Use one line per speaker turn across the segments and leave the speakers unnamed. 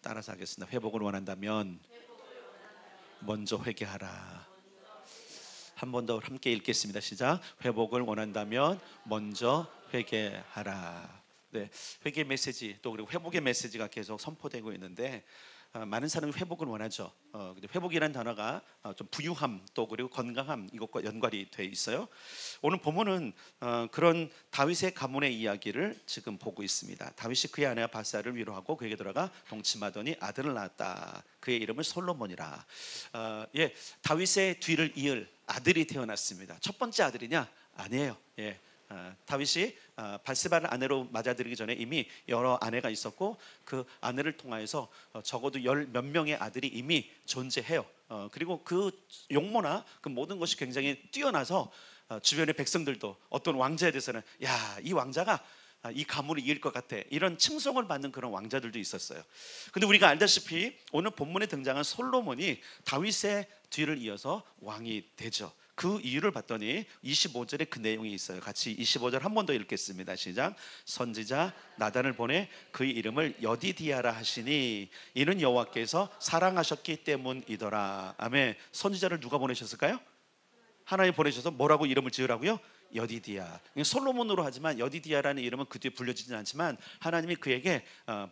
따라서 하겠습니다. 회복을 원한다면 먼저 회개하라. 한 번 더 함께 읽겠습니다. 시작. 회복을 원한다면 먼저 회개하라. 네, 회개 메시지 또 그리고 회복의 메시지가 계속 선포되고 있는데 많은 사람이 회복을 원하죠. 근데 회복이라는 단어가 좀 부유함 또 그리고 건강함 이것과 연관이 돼 있어요. 오늘 본문은 그런 다윗의 가문의 이야기를 지금 보고 있습니다. 다윗이 그의 아내와 바세바를 위로하고 그에게 돌아가 동침하더니 아들을 낳았다. 그의 이름을 솔로몬이라. 다윗의 뒤를 이을 아들이 태어났습니다. 첫 번째 아들이냐? 아니에요. 다윗이 바세바를 아내로 맞아들이기 전에 이미 여러 아내가 있었고 그 아내를 통하여서 적어도 열 몇 명의 아들이 이미 존재해요. 그리고 그 용모나 그 모든 것이 굉장히 뛰어나서 주변의 백성들도 어떤 왕자에 대해서는 야, 이 왕자가 이 가문을 이을 것 같아 이런 칭송을 받는 그런 왕자들도 있었어요. 근데 우리가 알다시피 오늘 본문에 등장한 솔로몬이 다윗의 뒤를 이어서 왕이 되죠. 그 이유를 봤더니 25절에 그 내용이 있어요. 같이 25절 한 번 더 읽겠습니다. 시작. 선지자 나단을 보내 그의 이름을 여디디아라 하시니 이는 여호와께서 사랑하셨기 때문이더라. 아멘. 선지자를 누가 보내셨을까요? 하나님 보내셔서 뭐라고 이름을 지으라고요? 여디디아. 솔로몬으로 하지만 여디디아라는 이름은 그 뒤에 불려지진 않지만 하나님이 그에게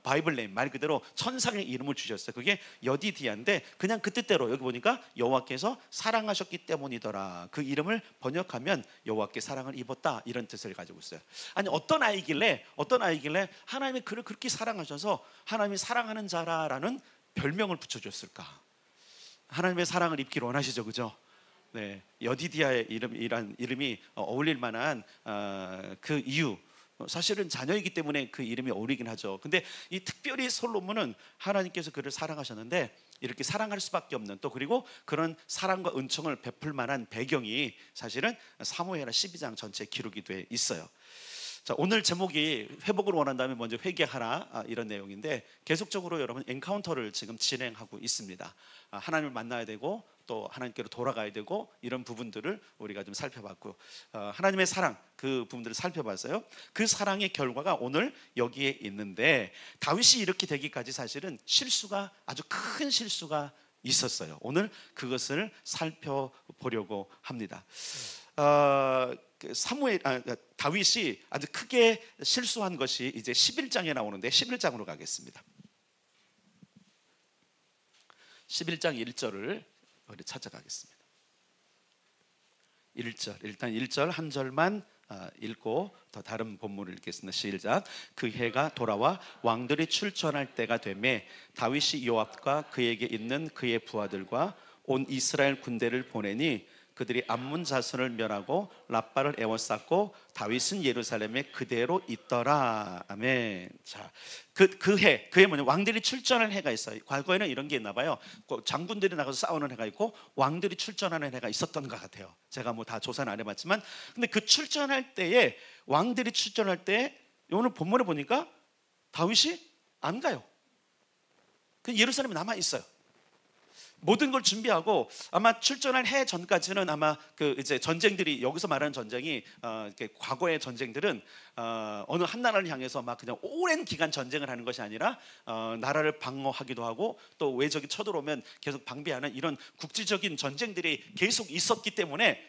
바이블 네임 말 그대로 천상의 이름을 주셨어요. 그게 여디디아인데 그냥 그 뜻대로 여기 보니까 여호와께서 사랑하셨기 때문이더라. 그 이름을 번역하면 여호와께 사랑을 입었다 이런 뜻을 가지고 있어요. 아니 어떤 아이길래 하나님이 그를 그렇게 사랑하셔서 하나님이 사랑하는 자라라는 별명을 붙여줬을까? 하나님의 사랑을 입기를 원하시죠, 그죠? 네, 여디디아의 이름이 어울릴 만한 그 이유 사실은 자녀이기 때문에 그 이름이 어울리긴 하죠. 근데 이 특별히 솔로몬은 하나님께서 그를 사랑하셨는데 이렇게 사랑할 수밖에 없는 또 그리고 그런 사랑과 은총을 베풀 만한 배경이 사실은 사무엘하 12장 전체에 기록이 돼 있어요. 자, 오늘 제목이 회복을 원한다면 먼저 회개하라 이런 내용인데 계속적으로 여러분 엔카운터를 지금 진행하고 있습니다. 하나님을 만나야 되고 또 하나님께로 돌아가야 되고 이런 부분들을 우리가 좀 살펴봤고 하나님의 사랑 그 부분들을 살펴봤어요. 그 사랑의 결과가 오늘 여기에 있는데 다윗이 이렇게 되기까지 사실은 실수가 아주 큰 실수가 있었어요. 오늘 그것을 살펴보려고 합니다. 다윗이 아주 크게 실수한 것이 이제 11장에 나오는데 11장으로 가겠습니다. 11장 1절을 우리 찾아가겠습니다. 1절 일단 1절 한 절만 읽고 더 다른 본문을 읽겠습니다. 시작. 그 해가 돌아와 왕들이 출전할 때가 되매 다윗이 요압과 그에게 있는 그의 부하들과 온 이스라엘 군대를 보내니 그들이 암몬 자손을 멸하고 랍바를 에워쌌고 다윗은 예루살렘에 그대로 있더라. 아멘. 자, 그해 뭐냐? 왕들이 출전할 해가 있어요. 과거에는 이런 게 있나 봐요. 장군들이 나가서 싸우는 해가 있고 왕들이 출전하는 해가 있었던 것 같아요. 제가 뭐 다 조사는 안 해봤지만, 근데 그 출전할 때에 왕들이 출전할 때 오늘 본문에 보니까 다윗이 안 가요. 그 예루살렘에 남아 있어요. 모든 걸 준비하고 아마 출전할 해 전까지는 아마 그 이제 전쟁들이 여기서 말하는 전쟁이 과거의 전쟁들은 어느 한 나라를 향해서 막 그냥 오랜 기간 전쟁을 하는 것이 아니라 나라를 방어하기도 하고 또 외적이 쳐들어오면 계속 방비하는 이런 국지적인 전쟁들이 계속 있었기 때문에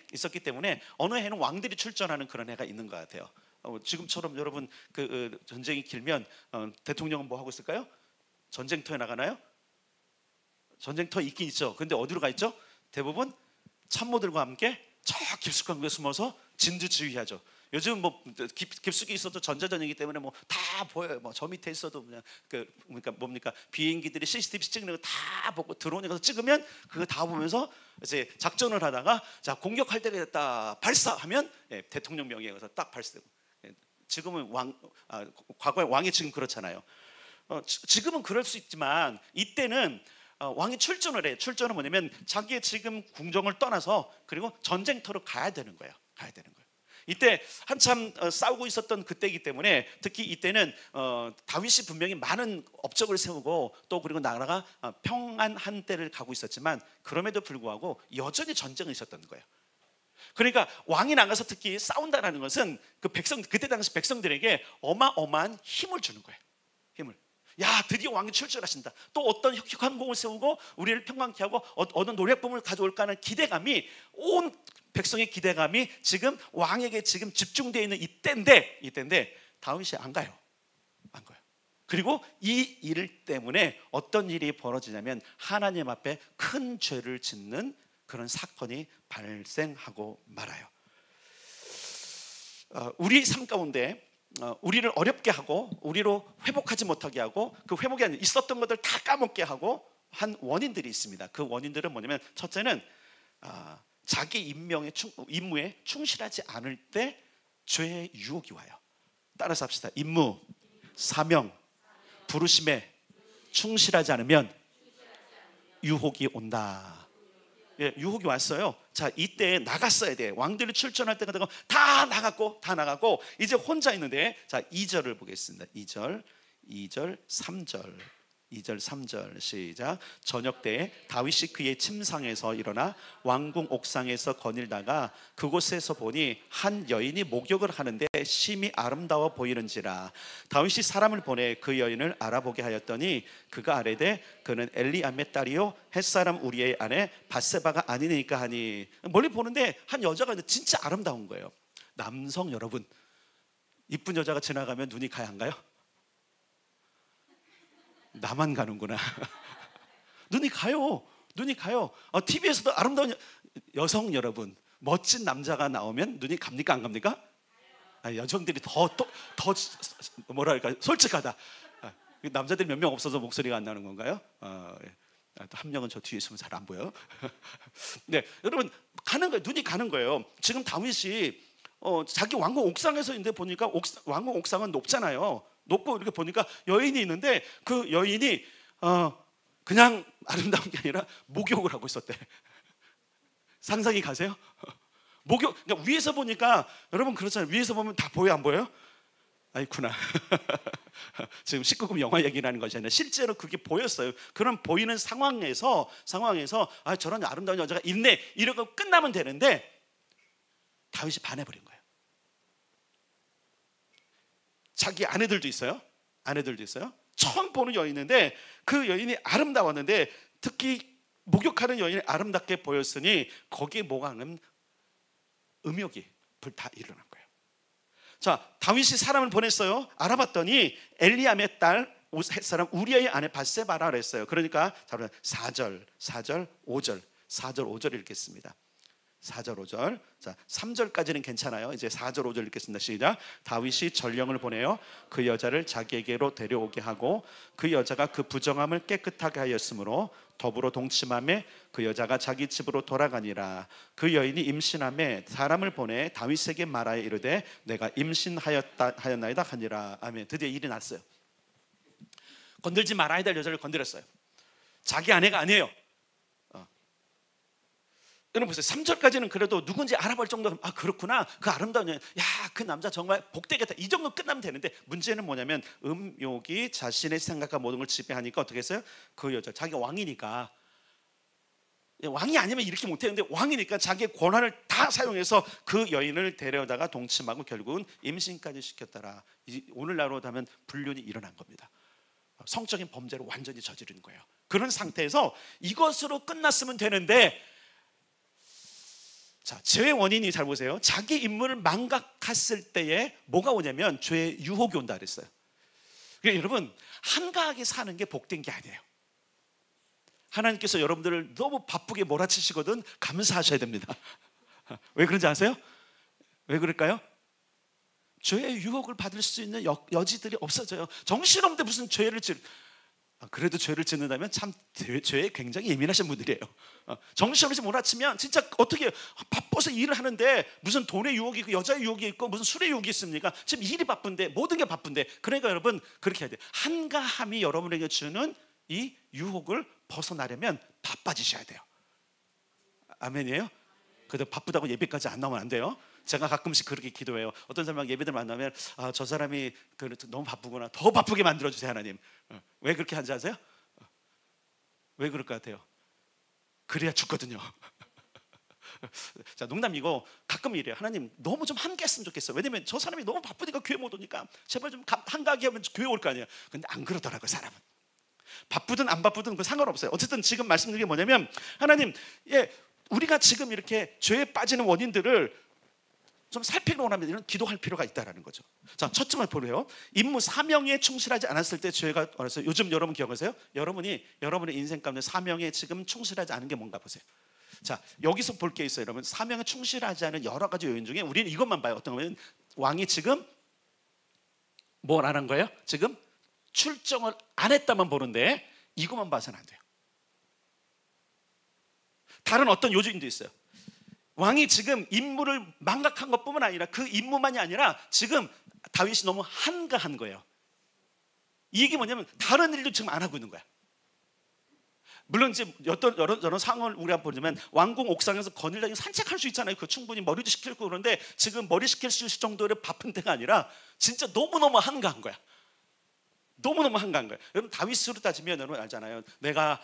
어느 해는 왕들이 출전하는 그런 해가 있는 것 같아요. 지금처럼 여러분 그 전쟁이 길면 대통령은 뭐 하고 있을까요? 전쟁터에 나가나요? 전쟁터 있긴 있죠. 근데 어디로 가 있죠? 대부분 참모들과 함께 저 깊숙한 곳에 숨어서 진두지휘하죠. 요즘 뭐 깊숙이 있어도 전자전이기 때문에 뭐 다 보여요. 뭐 저 밑에 있어도 그냥 그러니까 뭡니까 비행기들이 CCTV 찍는 거 다 보고 드론에 가서 찍으면 그거 다 보면서 이제 작전을 하다가 자 공격할 때가 됐다 발사하면 대통령 명예에 가서 딱 발사되고 지금은 과거에 왕이 지금 그렇잖아요. 지금은 그럴 수 있지만 이때는 왕이 출전을 해요. 출전은 뭐냐면 자기의 지금 궁정을 떠나서 그리고 전쟁터로 가야 되는 거예요. 이때 한참 싸우고 있었던 그때이기 때문에 특히 이때는 다윗이 분명히 많은 업적을 세우고 또 그리고 나라가 평안한 때를 가고 있었지만 그럼에도 불구하고 여전히 전쟁이 있었던 거예요. 그러니까 왕이 나가서 특히 싸운다는 것은 그때 당시 백성들에게 어마어마한 힘을 주는 거예요. 힘을. 야, 드디어 왕이 출전하신다. 또 어떤 혁혁한 공을 세우고 우리를 평강케 하고 어느 노략범을 가져올까 하는 기대감이, 온 백성의 기대감이 지금 왕에게 지금 집중되어 있는 이때인데 다윗이 안 가요. 그리고 이 일 때문에 어떤 일이 벌어지냐면 하나님 앞에 큰 죄를 짓는 그런 사건이 발생하고 말아요. 우리 삶 가운데 우리를 어렵게 하고 우리로 회복하지 못하게 하고 그 회복이 아니라 있었던 것들 다 까먹게 하고 한 원인들이 있습니다. 그 원인들은 뭐냐면, 첫째는 자기 임무에 충실하지 않을 때 죄의 유혹이 와요. 따라서 합시다. 임무, 사명, 부르심에 충실하지 않으면 유혹이 온다. 예, 유혹이 왔어요. 자, 이때 나갔어야 돼. 왕들이 출전할 때가 되고 다 나갔고 이제 혼자 있는데, 자, 2절을 보겠습니다. 2절, 3절. 2절, 3절 시작. 저녁 때에 다윗이 그의 침상에서 일어나 왕궁 옥상에서 거닐다가 그곳에서 보니 한 여인이 목욕을 하는데 심히 아름다워 보이는지라. 다윗이 사람을 보내 그 여인을 알아보게 하였더니 그가 아뢰되 그는 엘리암의 딸이요 햇사람 우리의 아내 밧세바가 아니니까 하니. 멀리 보는데 한 여자가 진짜 아름다운 거예요. 남성 여러분, 이쁜 여자가 지나가면 눈이 가얀가요? 나만 가는구나. 눈이 가요. TV에서도 아름다운 여성 여러분, 멋진 남자가 나오면 눈이 갑니까 안 갑니까? 여성들이 더 뭐랄까, 솔직하다. 남자들이 몇 명 없어서 목소리가 안 나는 건가요? 한 명은 저 뒤에 있으면 잘 안 보여. 네, 여러분, 가는 거예요. 눈이 가는 거예요. 지금 다윗이 자기 왕궁 옥상에서 있는데 보니까 왕궁 옥상은 높잖아요. 높고 이렇게 보니까 여인이 있는데 그 여인이 그냥 아름다운 게 아니라 목욕을 하고 있었대. 상상이 가세요? 목욕, 그러니까 위에서 보니까, 여러분 그렇잖아요. 위에서 보면 다 보여 안 보여요? 아이쿠나. 지금 19금 영화 얘기를 하는 것이 아니라 실제로 그게 보였어요. 그런 보이는 상황에서 저런 아름다운 여자가 있네 이러고 끝나면 되는데 다윗이 반해버린 거예요. 자기 아내들도 있어요. 처음 보는 여인인데 그 여인이 아름다웠는데, 특히 목욕하는 여인이 아름답게 보였으니 거기에 뭐가 하는 음욕이 불타 일어난 거예요. 자, 다윗이 사람을 보냈어요. 알아봤더니 엘리암의 딸 햇사람 우리의 아내 밧세바라 그랬어요. 그러니까 4절, 5절 읽겠습니다. 4절, 5절. 자, 3절까지는 괜찮아요. 이제 4절, 5절 읽겠습니다. 시작. 다윗이 전령을 보내어 그 여자를 자기에게로 데려오게 하고 그 여자가 그 부정함을 깨끗하게 하였으므로 더불어 동침함에 그 여자가 자기 집으로 돌아가니라. 그 여인이 임신함에 사람을 보내 다윗에게 말하여 이르되 내가 임신하였나이다 하니라. 아멘. 드디어 일이 났어요. 건들지 말아야 될 여자를 건드렸어요. 자기 아내가 아니에요. 여러분 보세요. 3절까지는 그래도 누군지 알아볼 정도로 그렇구나, 그 아름다운 여인, 그 남자 정말 복되겠다, 이 정도 끝나면 되는데, 문제는 뭐냐면 음욕이 자신의 생각과 모든 걸 지배하니까 어떻게 했어요? 그 여자, 자기가 왕이니까, 왕이 아니면 이렇게 못했는데 왕이니까 자기의 권한을 다 사용해서 그 여인을 데려다가 동침하고 결국은 임신까지 시켰더라. 오늘날로 하면 불륜이 일어난 겁니다. 성적인 범죄를 완전히 저지른 거예요. 그런 상태에서 이것으로 끝났으면 되는데, 자, 죄의 원인이, 잘 보세요. 자기 임무를 망각했을 때에 뭐가 오냐면 죄의 유혹이 온다 그랬어요. 그러니까 여러분, 한가하게 사는 게 복된 게 아니에요. 하나님께서 여러분들을 너무 바쁘게 몰아치시거든 감사하셔야 됩니다. 왜 그런지 아세요? 왜 그럴까요? 죄의 유혹을 받을 수 있는 여지들이 없어져요. 정신없는데 무슨 죄를 그래도 죄를 짓는다면 참 죄에 굉장히 예민하신 분들이에요. 정신없이 몰아치면 진짜 어떻게 바빠서 일을 하는데 무슨 돈의 유혹이 있고 여자의 유혹이 있고 무슨 술의 유혹이 있습니까? 지금 일이 바쁜데, 모든 게 바쁜데. 그러니까 여러분 그렇게 해야 돼요. 한가함이 여러분에게 주는 이 유혹을 벗어나려면 바빠지셔야 돼요. 아멘이에요? 그래도 바쁘다고 예배까지 안 나오면 안 돼요. 제가 가끔씩 그렇게 기도해요. 어떤 사람 예배들 만나면 저 사람이 너무 바쁘구나, 더 바쁘게 만들어주세요 하나님. 왜 그렇게 하는지 아세요? 왜 그럴 것 같아요? 그래야 죽거든요. 자, 농담이고 가끔 이래요. 하나님 너무 좀 한가했으면 좋겠어. 왜냐면 저 사람이 너무 바쁘니까 교회 못 오니까 제발 좀 한가하게 하면 교회 올 거 아니에요. 근데 안 그러더라고요. 사람은 바쁘든 안 바쁘든 그 상관없어요. 어쨌든 지금 말씀드린 게 뭐냐면 하나님, 우리가 지금 이렇게 죄에 빠지는 원인들을 좀 살피고 원하면 이런 기도할 필요가 있다라는 거죠. 자, 첫째만 보래요. 임무 사명에 충실하지 않았을 때 죄가 어렸어요. 요즘 여러분 기억하세요? 여러분의 인생 가운데 사명에 지금 충실하지 않은 게 뭔가 보세요. 자, 여기서 볼 게 있어요. 여러분, 사명에 충실하지 않은 여러 가지 요인 중에 우리는 이것만 봐요. 어떤 거면 왕이 지금 뭘 안 한 거예요? 지금 출정을 안 했다만 보는데 이것만 봐서는 안 돼요. 다른 어떤 요인도 있어요. 왕이 지금 임무를 망각한 것뿐만 아니라 그 임무만이 아니라 지금 다윗이 너무 한가한 거예요. 이 얘기 뭐냐면 다른 일도 지금 안 하고 있는 거야. 물론 이제 여러 상황을 우리가 보자면 왕궁 옥상에서 거닐다니 산책할 수 있잖아요. 그 충분히 머리도 식힐 거. 그런데 지금 머리 식힐 수 있을 정도의 바쁜 때가 아니라 진짜 너무너무 한가한 거야. 너무너무 한가한 거예요. 여러분, 다윗으로 따지면 여러분 알잖아요. 내가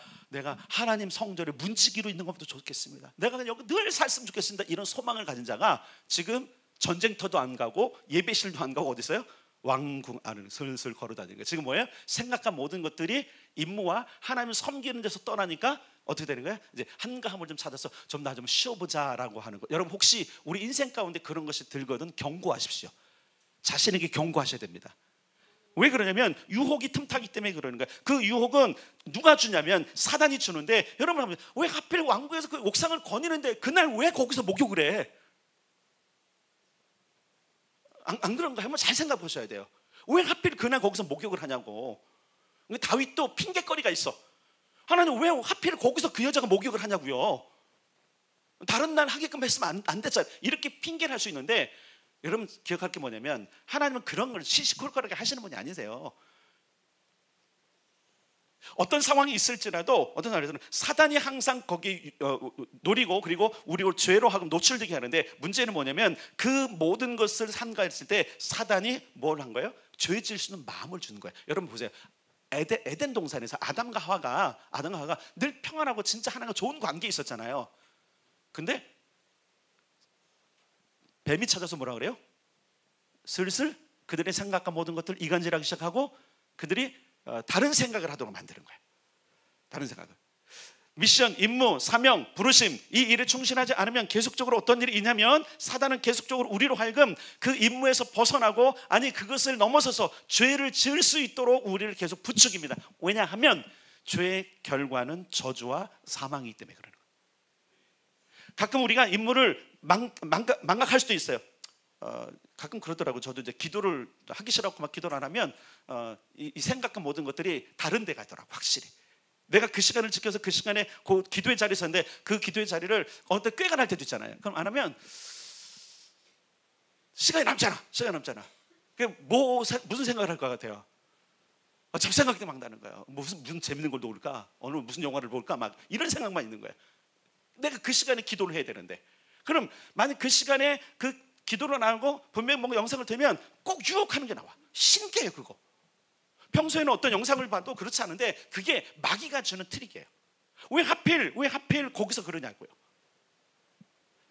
하나님 성전에 문지기로 있는 것도 좋겠습니다. 내가 그냥 여기 늘 살았으면 좋겠습니다. 이런 소망을 가진 자가 지금 전쟁터도 안 가고 예배실도 안 가고 어디 있어요? 왕궁 안을 슬슬 걸어다니는 거예요. 지금 뭐예요? 생각한 모든 것들이 임무와 하나님을 섬기는 데서 떠나니까 어떻게 되는 거예요? 이제 한가함을 좀 찾아서 좀 나 좀 쉬어보자라고 하는 거예요. 여러분, 혹시 우리 인생 가운데 그런 것이 들거든 경고하십시오. 자신에게 경고하셔야 됩니다. 왜 그러냐면 유혹이 틈타기 때문에 그러는 거예요. 그 유혹은 누가 주냐면 사단이 주는데, 여러분 왜 하필 왕궁에서 그 옥상을 거니는데 그날 왜 거기서 목욕을 해? 안 그런가? 한번 잘 생각해 보셔야 돼요. 왜 하필 그날 거기서 목욕을 하냐고. 다윗도 핑계거리가 있어. 하나님 왜 하필 거기서 그 여자가 목욕을 하냐고요. 다른 날 하게끔 했으면 안 됐잖아요. 이렇게 핑계를 할 수 있는데, 여러분 기억할 게 뭐냐면 하나님은 그런 걸 시시콜콜하게 하시는 분이 아니세요. 어떤 상황이 있을지라도 어떤 날에서는 사단이 항상 거기 노리고, 그리고 우리를 죄로 하금 노출되게 하는데, 문제는 뭐냐면 그 모든 것을 삼가했을 때 사단이 뭘 한 거예요? 죄 지을 수 있는 마음을 주는 거예요. 여러분 보세요. 에덴 동산에서 아담과 하와가 늘 평안하고 진짜 하나님과 좋은 관계에 있었잖아요. 근데 뱀이 찾아서 뭐라 그래요? 슬슬 그들의 생각과 모든 것들을 이간질하기 시작하고 그들이 다른 생각을 하도록 만드는 거예요. 다른 생각을. 미션, 임무, 사명, 부르심, 이 일에 충실하지 않으면 계속적으로 어떤 일이 있냐면 사단은 계속적으로 우리로 하여금 그 임무에서 벗어나고, 아니 그것을 넘어서서 죄를 지을 수 있도록 우리를 계속 부추깁니다. 왜냐하면 죄의 결과는 저주와 사망이기 때문에 그러는 거예요. 가끔 우리가 임무를 망각할 수도 있어요. 가끔 그러더라고요. 저도 이제 기도를 하기 싫어하고 막 기도를 안 하면 이 생각과 모든 것들이 다른 데 가더라고요. 확실히 내가 그 시간을 지켜서 그 시간에 그 기도의 자리에 섰는데 그 기도의 자리를 어느 때 꾀가 날 때도 있잖아요. 그럼 안 하면 시간이 남잖아. 무슨 생각을 할 것 같아요? 잡생각이 막 나는 거예요. 무슨 재밌는 걸 놓을까? 오늘 무슨 영화를 볼까? 막 이런 생각만 있는 거예요. 내가 그 시간에 기도를 해야 되는데, 그럼 만약 그 시간에 그 기도를 안 하고 분명히 뭔가 영상을 틀면 꼭 유혹하는 게 나와. 신기해요 그거. 평소에는 어떤 영상을 봐도 그렇지 않은데 그게 마귀가 주는 트릭이에요. 왜 하필 거기서 그러냐고요.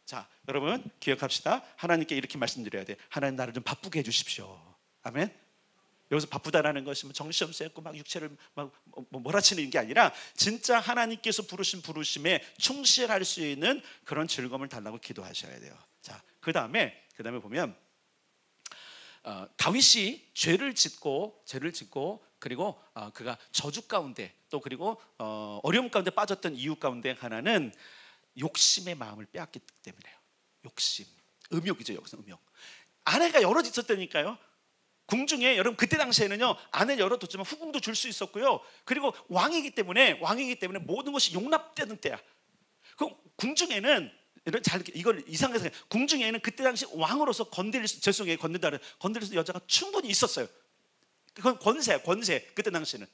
자, 여러분 기억합시다. 하나님께 이렇게 말씀드려야 돼. 하나님 나를 좀 바쁘게 해주십시오. 아멘. 여기서 바쁘다라는 것이 정신없이 막 육체를 막 몰아치는 게 아니라 진짜 하나님께서 부르신 부르심에 충실할 수 있는 그런 즐거움을 달라고 기도하셔야 돼요. 자, 그 다음에 보면 다윗이 죄를 짓고 그리고 그가 저주 가운데 또 그리고 어려움 가운데 빠졌던 이유 가운데 하나는 욕심의 마음을 빼앗기 때문에요. 욕심, 음욕이죠. 여기서 음욕. 아내가 여러 있었다니까요. 궁중에 여러분 그때 당시에는요, 아내 여러 뒀지만 후궁도 줄 수 있었고요. 그리고 왕이기 때문에 모든 것이 용납되는 때야. 그 궁중에는 이걸 이상하게 생각해요. 궁중에는 그때 당시 왕으로서 건드릴 수 여자가 충분히 있었어요. 그건 권세 그때 당시는.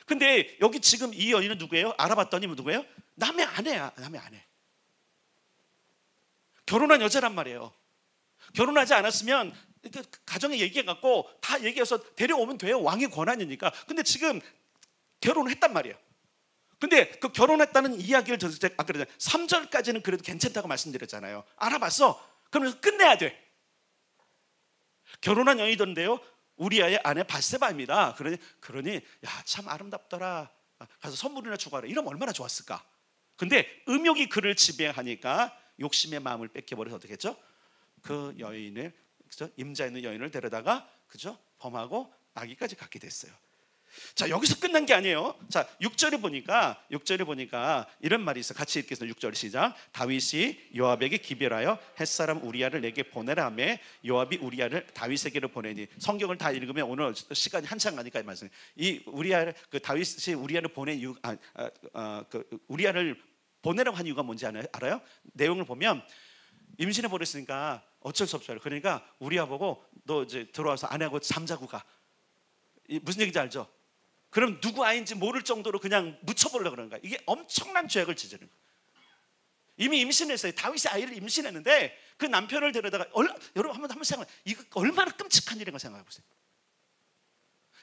근데 여기 지금 이 여인은 누구예요? 알아봤더니 누구예요? 남의 아내야. 남의 아내. 결혼한 여자란 말이에요. 결혼하지 않았으면 가정에 얘기해갖고 다 얘기해서 데려오면 돼요. 왕의 권한이니까. 근데 지금 결혼을 했단 말이에요. 근데 그 결혼했다는 이야기를 들었을 때 아까 그랬잖아요. 3절까지는 그래도 괜찮다고 말씀드렸잖아요. 알아봤어. 그러면서 끝내야 돼. 결혼한 여인인데요, 우리아의 아내 바세바입니다. 그러니 야, 참 아름답더라. 가서 선물이나 주고 하라. 이러면 얼마나 좋았을까. 근데 음욕이 그를 지배하니까 욕심의 마음을 뺏겨버려서 어떻게 했죠? 그 여인을, 그죠? 임자 있는 여인을 데려다가, 그죠? 범하고 아기까지 갖게 됐어요. 자, 여기서 끝난 게 아니에요. 자, 6절에 보니까 이런 말이 있어. 같이 읽겠습니다. 6절 시작. 다윗이 요압에게 기별하여 햇사람 우리아를 내게 보내라 하며 요압이 우리아를 다윗에게로 보내니, 성경을 다 읽으면 오늘 시간이 한참 가니까 말씀. 이 우리아를, 그 다윗이 우리아를 보낸 이유, 우리아를 보내라고 한 이유가 뭔지 알아요? 내용을 보면 임신해 버렸으니까 어쩔 수 없어요. 그러니까 우리아 보고 너 이제 들어와서 아내하고 잠자고 가. 무슨 얘기인지 알죠? 그럼 누구 아이인지 모를 정도로 그냥 묻혀버리려고 그러는 거야. 이게 엄청난 죄악을 저지르는 거야. 이미 임신했어요. 다윗이 아이를 임신했는데 그 남편을 데려다가, 여러분 한번 생각해. 이거 얼마나 끔찍한 일인가 생각해 보세요.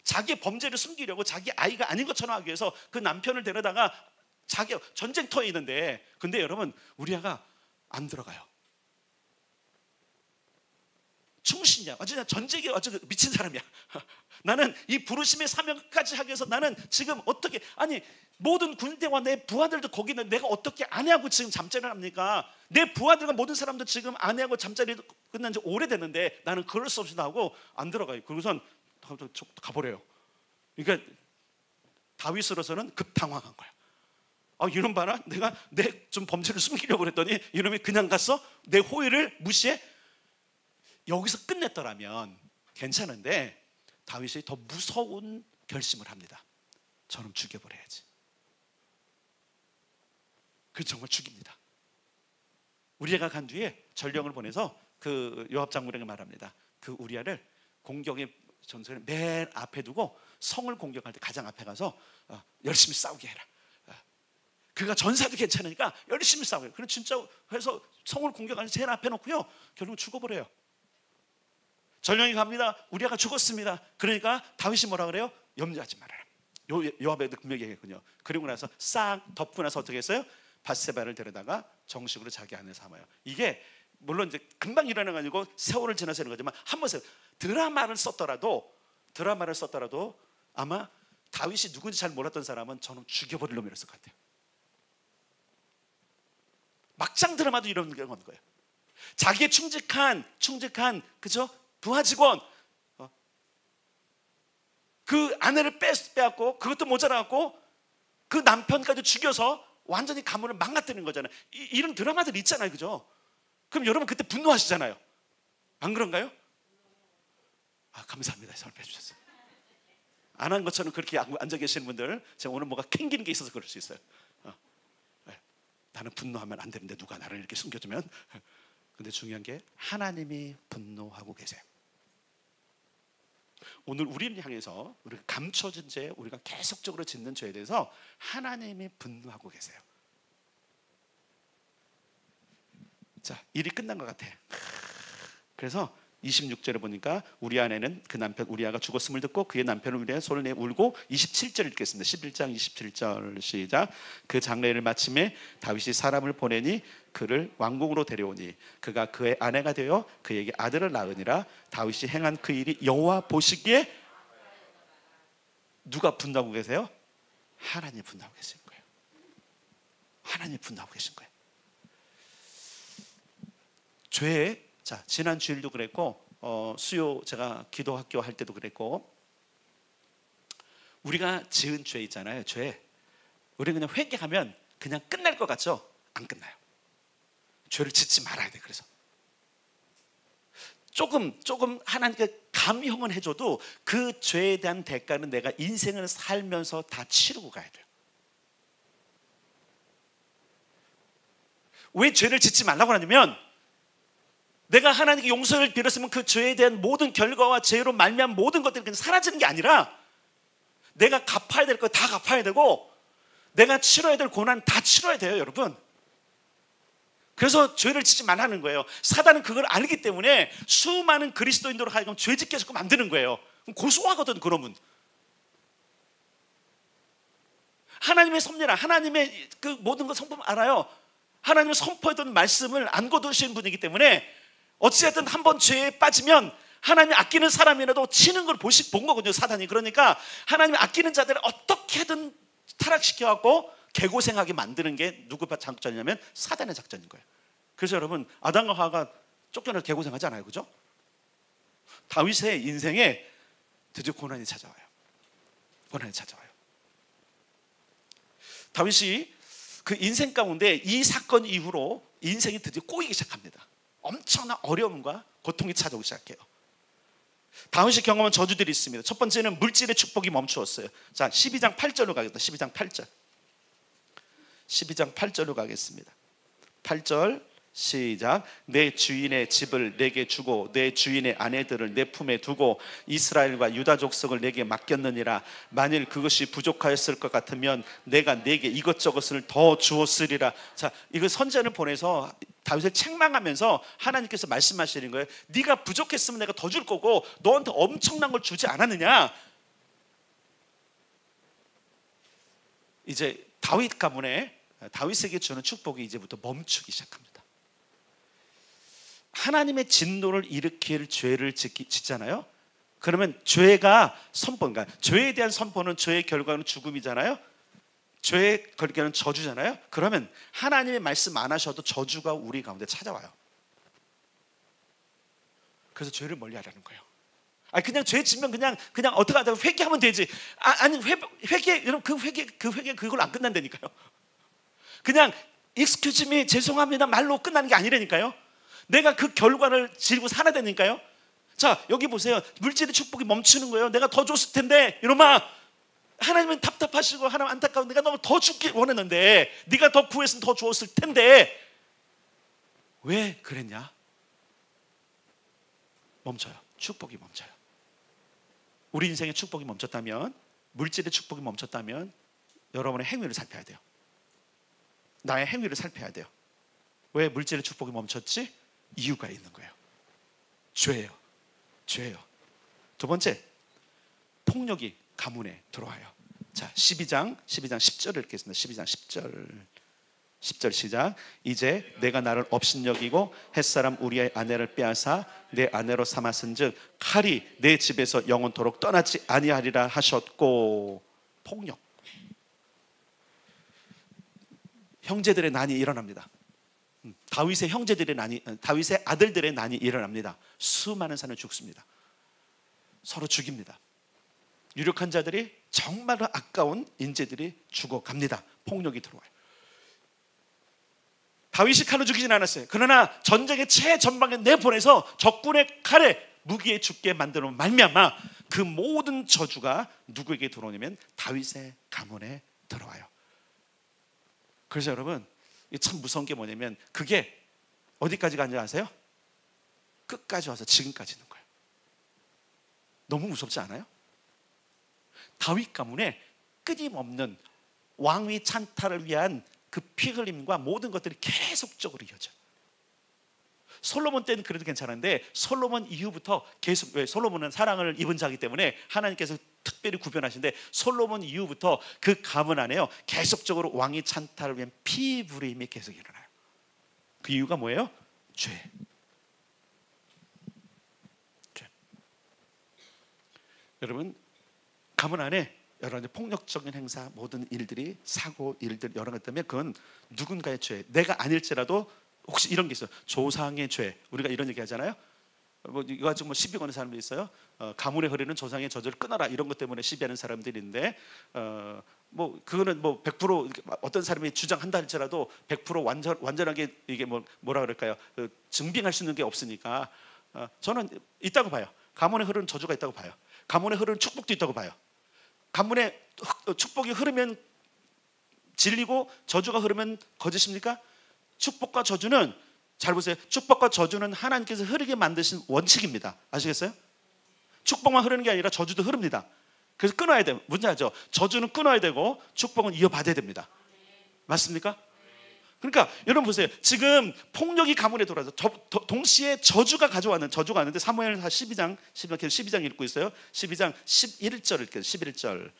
자기의 범죄를 숨기려고 자기 아이가 아닌 것처럼 하기 위해서 그 남편을 데려다가 자기 전쟁터에 있는데, 근데 여러분 우리아가 안 들어가요. 충신이야. 완전 전쟁에 완전 미친 사람이야. 나는 이 부르심의 사명까지 하기 위해서 나는 지금 어떻게, 아니 모든 군대와 내 부하들도 거기 있는데 내가 어떻게 아내하고 지금 잠자리를 합니까? 내 부하들과 모든 사람도 지금 아내하고 잠자리 끝난 지 오래됐는데 나는 그럴 수 없이 나오고 안 들어가요. 그러고선 가버려요. 그러니까 다윗으로서는 급당황한 거야. 이놈 봐라, 내가 내 좀 범죄를 숨기려고 그랬더니 이놈이 그냥 갔어? 내 호의를 무시해? 여기서 끝냈더라면 괜찮은데 다윗이 더 무서운 결심을 합니다. 저놈 죽여버려야지. 그래서 정말 죽입니다. 우리아가 간 뒤에 전령을 보내서 그 요압 장군에게 말합니다. 그 우리아를 공격의 전선에 맨 앞에 두고 성을 공격할 때 가장 앞에 가서 열심히 싸우게 해라. 그가 전사도 괜찮으니까 열심히 싸워요. 그럼 진짜 해서 성을 공격하는 제일 앞에 놓고요, 결국 죽어버려요. 전령이 갑니다. 우리아가 죽었습니다. 그러니까 다윗이 뭐라 그래요? 염려하지 말아라. 요압에도 분명히 얘기했군요. 그리고 나서 싹 덮고 나서 어떻게 했어요? 바세바를 데려다가 정식으로 자기 아내 삼아요. 이게 물론 이제 금방 일어나는 거 아니고 세월을 지나서 이런 거지만, 한번 드라마를 썼더라도 아마 다윗이 누군지 잘 몰랐던 사람은 저는 죽여버릴 놈이었을 것 같아요. 막장 드라마도 이런 게 없는 거예요. 자기의 충직한 그죠? 부하 직원, 그 아내를 빼앗고 그것도 모자라고 그 남편까지 죽여서 완전히 가문을 망가뜨리는 거잖아요. 이런 드라마들 있잖아요, 그죠? 그럼 여러분 그때 분노하시잖아요. 안 그런가요? 감사합니다. 설명해 주셨어요. 안 한 것처럼 그렇게 앉아 계시는 분들, 제가 오늘 뭐가 캥기는 게 있어서 그럴 수 있어요. 나는 분노하면 안 되는데 누가 나를 이렇게 숨겨주면. 근데 중요한 게 하나님이 분노하고 계세요. 오늘 우리를 향해서 우리가 감춰진 죄, 우리가 계속적으로 짓는 죄에 대해서 하나님이 분노하고 계세요. 자, 일이 끝난 것 같아. 그래서 26절에 보니까 우리 아내는 그 남편 우리아가 죽었음을 듣고 그의 남편을 위해 손을 내 울고, 27절 읽겠습니다. 11장 27절 시작. 그 장례를 마침에 다윗이 사람을 보내니 그를 왕궁으로 데려오니 그가 그의 아내가 되어 그에게 아들을 낳으니라. 다윗이 행한 그 일이 여호와 보시기에, 누가 분노하고 계세요? 하나님 분노하고 계신 거예요. 하나님 분노하고 계신 거예요. 죄, 자, 지난 주일도 그랬고 수요 제가 기도학교 할 때도 그랬고, 우리가 지은 죄 있잖아요. 죄, 우리 그냥 회개하면 그냥 끝날 것 같죠? 안 끝나요. 죄를 짓지 말아야 돼. 그래서 조금 하나님께 감형은 해줘도 그 죄에 대한 대가는 내가 인생을 살면서 다 치르고 가야 돼요. 왜 죄를 짓지 말라고 하냐면, 내가 하나님께 용서를 빌었으면 그 죄에 대한 모든 결과와 죄로 말미암은 모든 것들이 그냥 사라지는 게 아니라, 내가 갚아야 될 거 다 갚아야 되고, 내가 치러야 될 고난 다 치러야 돼요, 여러분. 그래서 죄를 짓지 말라는 거예요. 사단은 그걸 알기 때문에 수많은 그리스도인들로 하여금 죄 짓게 자꾸 만드는 거예요. 고소하거든, 그러면. 하나님의 섭리라, 하나님의 그 모든 것 성품 알아요. 하나님의 선포했던 말씀을 안 거두신 분이기 때문에 어찌됐든 한번 죄에 빠지면 하나님이 아끼는 사람이라도 치는 걸 본 거거든요, 사단이. 그러니까 하나님이 아끼는 자들을 어떻게든 타락시켜갖고 개고생하게 만드는 게 누구 작전이냐면 사단의 작전인 거예요. 그래서 여러분, 아담과 하와가 쫓겨나서 개고생하지 않아요, 그죠? 다윗의 인생에 드디어 고난이 찾아와요. 고난이 찾아와요. 다윗이 그 인생 가운데 이 사건 이후로 인생이 드디어 꼬이기 시작합니다. 엄청난 어려움과 고통이 찾아오기 시작해요. 다윗이 경험한 저주들이 있습니다. 첫 번째는 물질의 축복이 멈추었어요. 자, 12장 8절로 가겠습니다. 12장 8절. 12장 8절로 가겠습니다. 8절 시작. 내 주인의 집을 내게 주고 내 주인의 아내들을 내 품에 두고 이스라엘과 유다 족속을 내게 맡겼느니라. 만일 그것이 부족하였을 것 같으면 내가 내게 이것저것을 더 주었으리라. 자, 이거 선지자를 보내서 다윗을 책망하면서 하나님께서 말씀하시는 거예요. 네가 부족했으면 내가 더 줄 거고 너한테 엄청난 걸 주지 않았느냐. 이제 다윗 가문에 다윗에게 주는 축복이 이제부터 멈추기 시작합니다. 하나님의 진노를 일으킬 죄를 짓잖아요. 그러면 죄가 선포인가? 죄에 대한 선포는 죄의 결과는 죽음이잖아요. 죄의 결과는 저주잖아요. 그러면 하나님의 말씀 안 하셔도 저주가 우리 가운데 찾아와요. 그래서 죄를 멀리하라는 거예요. 아니, 그냥 죄 짓면 그냥 어떻게 하다가 회개하면 되지. 아니, 회개 여러분, 그 회개 그걸로 안 끝난다니까요. 그냥 excuse me, 죄송합니다 말로 끝나는 게 아니라니까요. 내가 그 결과를 지고 살아야 되니까요. 자, 여기 보세요. 물질의 축복이 멈추는 거예요. 내가 더 줬을 텐데, 이놈아, 하나님은 답답하시고 하나님 안타까워. 내가 너무 더 주길 원했는데, 네가 더 구했으면 더 주었을 텐데 왜 그랬냐? 멈춰요. 축복이 멈춰요. 우리 인생의 축복이 멈췄다면, 물질의 축복이 멈췄다면 여러분의 행위를 살펴야 돼요. 나의 행위를 살펴야 돼요. 왜 물질의 축복이 멈췄지? 이유가 있는 거예요. 죄예요. 두 번째, 폭력이 가문에 들어와요. 자, 12장 10절을 읽겠습니다. 12장 10절 시작. 이제 내가 나를 업신여기고 햇사람 우리의 아내를 빼앗아 내 아내로 삼았은즉 칼이 내 집에서 영원토록 떠나지 아니하리라 하셨고. 폭력. 형제들의 난이 일어납니다. 다윗의 형제들의 난이, 다윗의 아들들의 난이 일어납니다. 수많은 사람이 죽습니다. 서로 죽입니다. 유력한 자들이 정말로 아까운 인재들이 죽어갑니다. 폭력이 들어와요. 다윗이 칼로 죽이진 않았어요. 그러나 전쟁의 최전방에 내보내서 적군의 칼에 무기에 죽게 만들어 말미암아 그 모든 저주가 누구에게 들어오냐면 다윗의 가문에 들어와요. 그래서 여러분, 참 무서운 게 뭐냐면 그게 어디까지 가는지 아세요? 끝까지 와서 지금까지 있는 거예요. 너무 무섭지 않아요? 다윗 가문에 끊임없는 왕위 찬탈을 위한 그 피 흘림과 모든 것들이 계속적으로 이어져요. 솔로몬 때는 그래도 괜찮은데 솔로몬 이후부터 계속, 왜? 솔로몬은 사랑을 입은 자이기 때문에 하나님께서 특별히 구별하신데 솔로몬 이후부터 그 가문 안에요 계속적으로 왕위 찬탈을 위한 피 부림이 계속 일어나요. 그 이유가 뭐예요? 죄. 여러분, 가문 안에 여러 가지 폭력적인 행사, 모든 일들이, 사고, 일들 여러 것 때문에 그건 누군가의 죄. 내가 아닐지라도 혹시 이런 게 있어요. 조상의 죄. 우리가 이런 얘기 하잖아요. 뭐 이거 가지고 뭐 시비 거는 사람들이 있어요. 가문에 흐르는 조상의 저주를 끊어라 이런 것 때문에 시비하는 사람들인데, 뭐 그거는 뭐 100% 어떤 사람이 주장한다 할지라도 100% 완전하게 이게 뭐라 그럴까요? 증빙할 수 있는 게 없으니까 저는 있다고 봐요. 가문에 흐르는 저주가 있다고 봐요. 가문에 흐르는 축복도 있다고 봐요. 가문에 축복이 흐르면 진리고 저주가 흐르면 거짓입니까? 축복과 저주는, 잘 보세요. 축복과 저주는 하나님께서 흐르게 만드신 원칙입니다. 아시겠어요? 축복만 흐르는 게 아니라 저주도 흐릅니다. 그래서 끊어야 돼요. 뭔지 알죠? 저주는 끊어야 되고 축복은 이어받아야 됩니다. 맞습니까? 그러니까 여러분 보세요. 지금 폭력이 가문에 들어와서 동시에 저주가 왔는데 사무엘하 12장 읽고 있어요. 12장 11절을 읽게요. 11절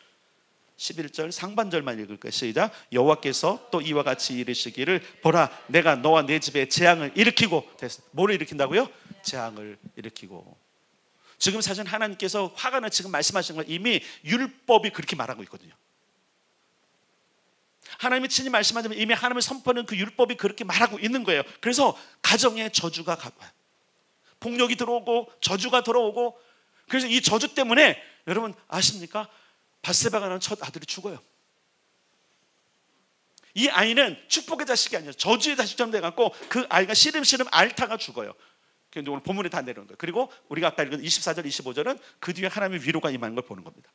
11절 상반절만 읽을 거예요. 시작. 여호와께서 또 이와 같이 이르시기를 보라 내가 너와 내 집에 재앙을 일으키고, 뭐를 일으킨다고요? 재앙을 일으키고. 지금 사실 하나님께서 화가 나 지금 말씀하신 건 이미 율법이 그렇게 말하고 있거든요. 하나님이 친히 말씀하시면 이미 하나님의 선포는 그 율법이 그렇게 말하고 있는 거예요. 그래서 가정에 저주가 가봐요. 폭력이 들어오고 저주가 들어오고. 그래서 이 저주 때문에 여러분 아십니까? 밧세바가 낳은 첫 아들이 죽어요. 이 아이는 축복의 자식이 아니에요. 저주의 자식처럼 돼갖고 그 아이가 시름시름 앓다가 죽어요. 그런데 오늘 본문에 다 내려오는 거예요. 그리고 우리가 아까 읽은 24절 25절은 그 뒤에 하나님의 위로가 임하는 걸 보는 겁니다.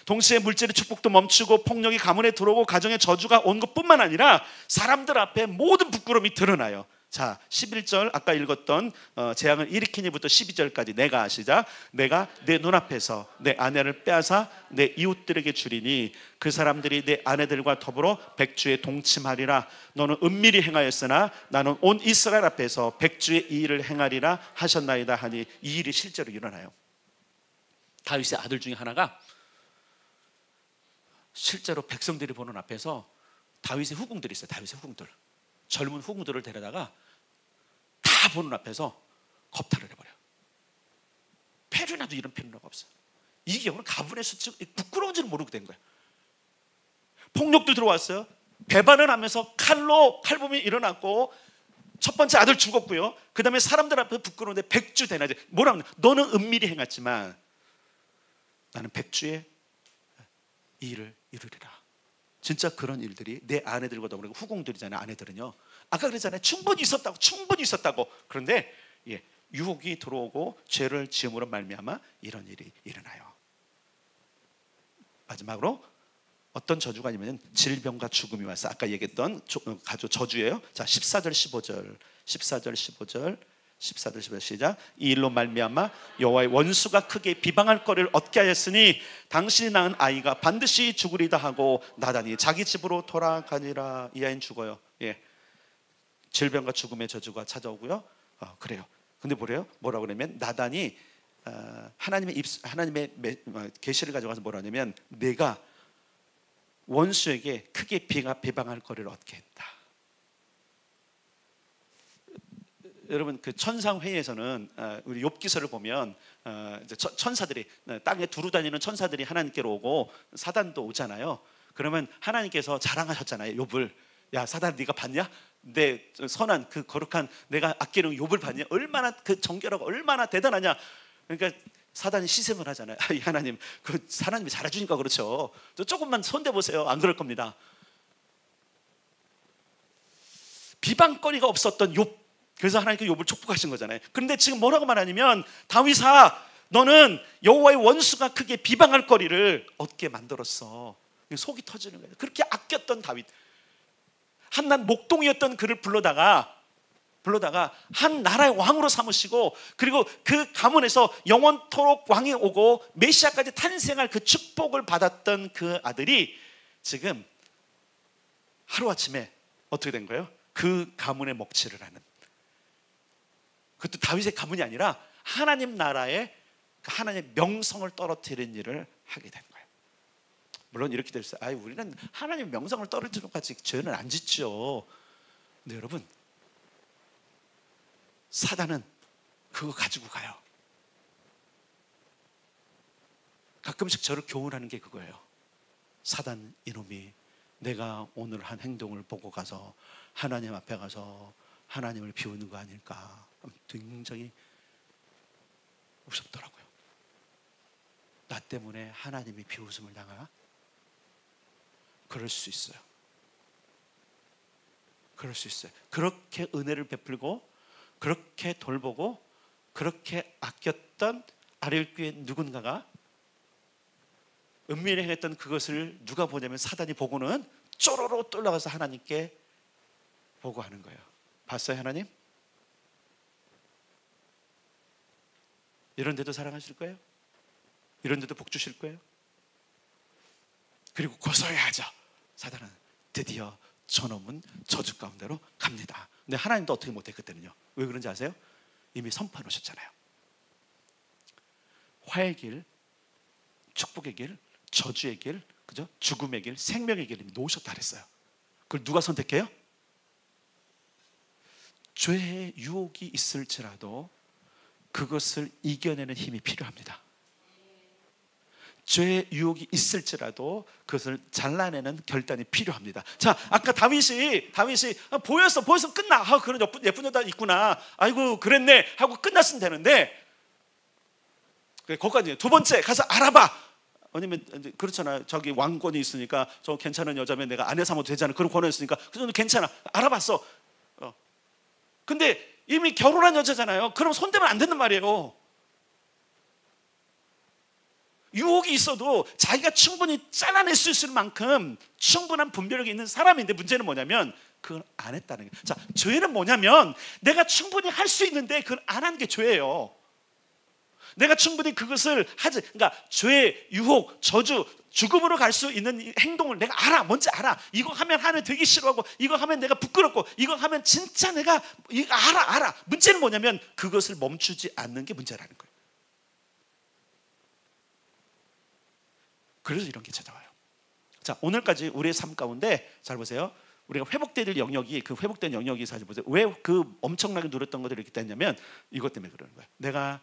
동시에 물질의 축복도 멈추고 폭력이 가문에 들어오고 가정에 저주가 온 것뿐만 아니라 사람들 앞에 모든 부끄러움이 드러나요. 자, 11절 아까 읽었던 재앙을 일으키니부터 12절까지 내가 시작. 내가 내 눈앞에서 내 아내를 빼앗아 내 이웃들에게 주리니 그 사람들이 내 아내들과 더불어 백주에 동침하리라. 너는 은밀히 행하였으나 나는 온 이스라엘 앞에서 백주의 이 일을 행하리라 하셨나이다 하니 이 일이 실제로 일어나요. 다윗의 아들 중에 하나가 실제로 백성들이 보는 앞에서 다윗의 후궁들이 있어요. 다윗의 후궁들, 젊은 후궁들을 데려다가 다 보는 앞에서 겁탈을 해버려요. 페류나도 이런 페류나가 없어요. 이 경우는 가문의 수치, 부끄러운지는 모르고 된 거예요. 폭력도 들어왔어요. 배반을 하면서 칼붐이 일어났고 첫 번째 아들 죽었고요. 그 다음에 사람들 앞에 부끄러운데 백주 대낮에 뭐라고 하냐, 너는 은밀히 행했지만 나는 백주의 이 일을 이루리라. 진짜 그런 일들이 내 아내들과 더불어 후궁들이잖아요. 아내들은요, 아까 그랬잖아요. 충분히 있었다고. 그런데 유혹이 들어오고 죄를 지음으로 말미암아 이런 일이 일어나요. 마지막으로 어떤 저주가 아니면 질병과 죽음이 와서 아까 얘기했던 가족 저주예요. 자, 14절 15절 시작. 이 일로 말미암아 여호와의 원수가 크게 비방할 거리를 얻게 하였으니 당신이 낳은 아이가 반드시 죽으리다 하고 나단이 자기 집으로 돌아가니라. 이 아이는 죽어요. 질병과 죽음의 저주가 찾아오고요. 그래요. 근데 뭐라고 그러냐면 나단이 하나님의 계시를 가져가서 뭐라 하냐면 내가 원수에게 크게 비방할 거리를 얻게 했다. 여러분 그 천상회의에서는 우리 욥기서를 보면 이제 천사들이 땅에 두루 다니는 천사들이 하나님께로 오고 사단도 오잖아요. 그러면 하나님께서 자랑하셨잖아요. 욥을. 야 사단 네가 봤냐? 내 선한 그 거룩한 내가 아끼는 욥을 봤냐? 얼마나 그 정결하고 얼마나 대단하냐? 그러니까 사단이 시샘을 하잖아요. 이 하나님, 그 하나님이 잘해주니까 그렇죠. 조금만 손대보세요. 안 그럴 겁니다. 비방거리가 없었던 욥. 그래서 하나님께 욥을 축복하신 거잖아요. 그런데 지금 뭐라고 말하냐면 다윗아, 너는 여호와의 원수가 크게 비방할 거리를 얻게 만들었어. 속이 터지는 거예요. 그렇게 아꼈던 다윗, 한낱 목동이었던 그를 불러다가 한 나라의 왕으로 삼으시고, 그리고 그 가문에서 영원토록 왕이 오고 메시아까지 탄생할 그 축복을 받았던 그 아들이 지금 하루아침에 어떻게 된 거예요? 그 가문의 먹칠을 하는, 그것도 다윗의 가문이 아니라 하나님 나라의 하나님의 명성을 떨어뜨리는 일을 하게 된 거예요. 물론 이렇게 될 수 있어요. 우리는 하나님의 명성을 떨어뜨리는 것까지 죄는 안 짓죠. 근데 여러분, 사단은 그거 가지고 가요. 가끔씩 저를 교훈하는 게 그거예요. 사단 이놈이 내가 오늘 한 행동을 보고 가서 하나님 앞에 가서 하나님을 비우는 거 아닐까, 굉장히 무섭더라고요. 나 때문에 하나님이 비웃음을 당하나? 그럴 수 있어요. 그렇게 은혜를 베풀고 그렇게 돌보고 그렇게 아꼈던 아랫교회 누군가가 은밀히 행했던 그것을 누가 보냐면 사단이 보고는 쪼로로 떨려가서 하나님께 보고하는 거예요. 봤어요, 하나님? 이런 데도 사랑하실 거예요? 이런 데도 복 주실 거예요? 그리고 고소해야죠. 사단은 드디어 저놈은 저주 가운데로 갑니다. 근데 하나님도 어떻게 못해 그때는요. 왜 그런지 아세요? 이미 선포해 놓으셨잖아요. 화의 길, 축복의 길, 저주의 길, 그죠? 죽음의 길, 생명의 길을 놓으셨다 그랬어요. 그걸 누가 선택해요? 죄의 유혹이 있을지라도 그것을 이겨내는 힘이 필요합니다. 죄의 유혹이 있을지라도 그것을 잘라내는 결단이 필요합니다. 자, 아까 다윗이 보였어 끝나. 그런 예쁜 여자 있구나. 아이고 그랬네 하고 끝났으면 되는데, 거기까지. 두 번째 가서 알아봐. 왜냐면 그렇잖아요. 저기 왕권이 있으니까 저 괜찮은 여자면 내가 아내 삼아도 되잖아. 그런 권한이 있으니까 그래서 괜찮아. 알아봤어. 근데 이미 결혼한 여자잖아요. 그럼 손대면 안 된단 말이에요. 유혹이 있어도 자기가 충분히 잘라낼 수 있을 만큼 충분한 분별력이 있는 사람인데, 문제는 뭐냐면 그걸 안 했다는 거예요. 자, 죄는 뭐냐면 내가 충분히 할 수 있는데 그걸 안 한 게 죄예요. 내가 충분히 그것을 하지, 그러니까 죄, 유혹, 저주, 죽음으로 갈 수 있는 행동을 내가 알아. 뭔지 알아. 이거 하면 하면 되게 싫어하고, 이거 하면 내가 부끄럽고, 이거 하면 진짜 내가 이거 알아. 문제는 뭐냐면 그것을 멈추지 않는 게 문제라는 거예요. 그래서 이런 게 찾아와요. 자, 오늘까지 우리의 삶 가운데 잘 보세요. 우리가 회복될 영역이, 그 회복된 영역이 사실 보세요. 왜 그 엄청나게 누렸던 것들이 이렇게 됐냐면 이것 때문에 그러는 거예요. 내가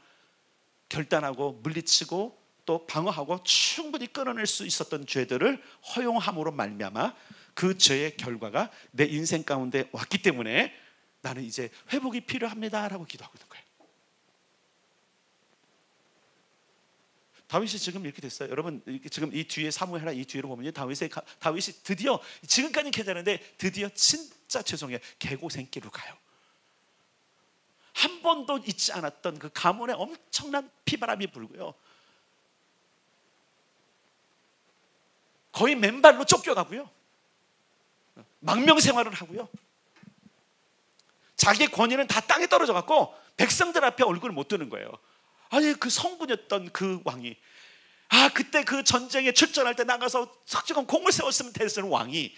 결단하고 물리치고 또 방어하고 충분히 끊어낼 수 있었던 죄들을 허용함으로 말미암아 그 죄의 결과가 내 인생 가운데 왔기 때문에 나는 이제 회복이 필요합니다라고 기도하고 있는 거예요. 다윗이 지금 이렇게 됐어요. 여러분, 지금 이 뒤에 사무엘하 이 뒤로 보면요, 다윗이 드디어, 지금까지는 괜찮은데 드디어 진짜 죄송해요, 개고생길로 가요. 한 번도 잊지 않았던 그 가문에 엄청난 피바람이 불고요, 거의 맨발로 쫓겨가고요, 망명생활을 하고요, 자기의 권위는 다 땅에 떨어져 갖고 백성들 앞에 얼굴을 못 드는 거예요. 아니, 그 성군이었던 그 왕이, 그때 그 전쟁에 출전할 때 나가서 석지건 공을 세웠으면 됐는 왕이,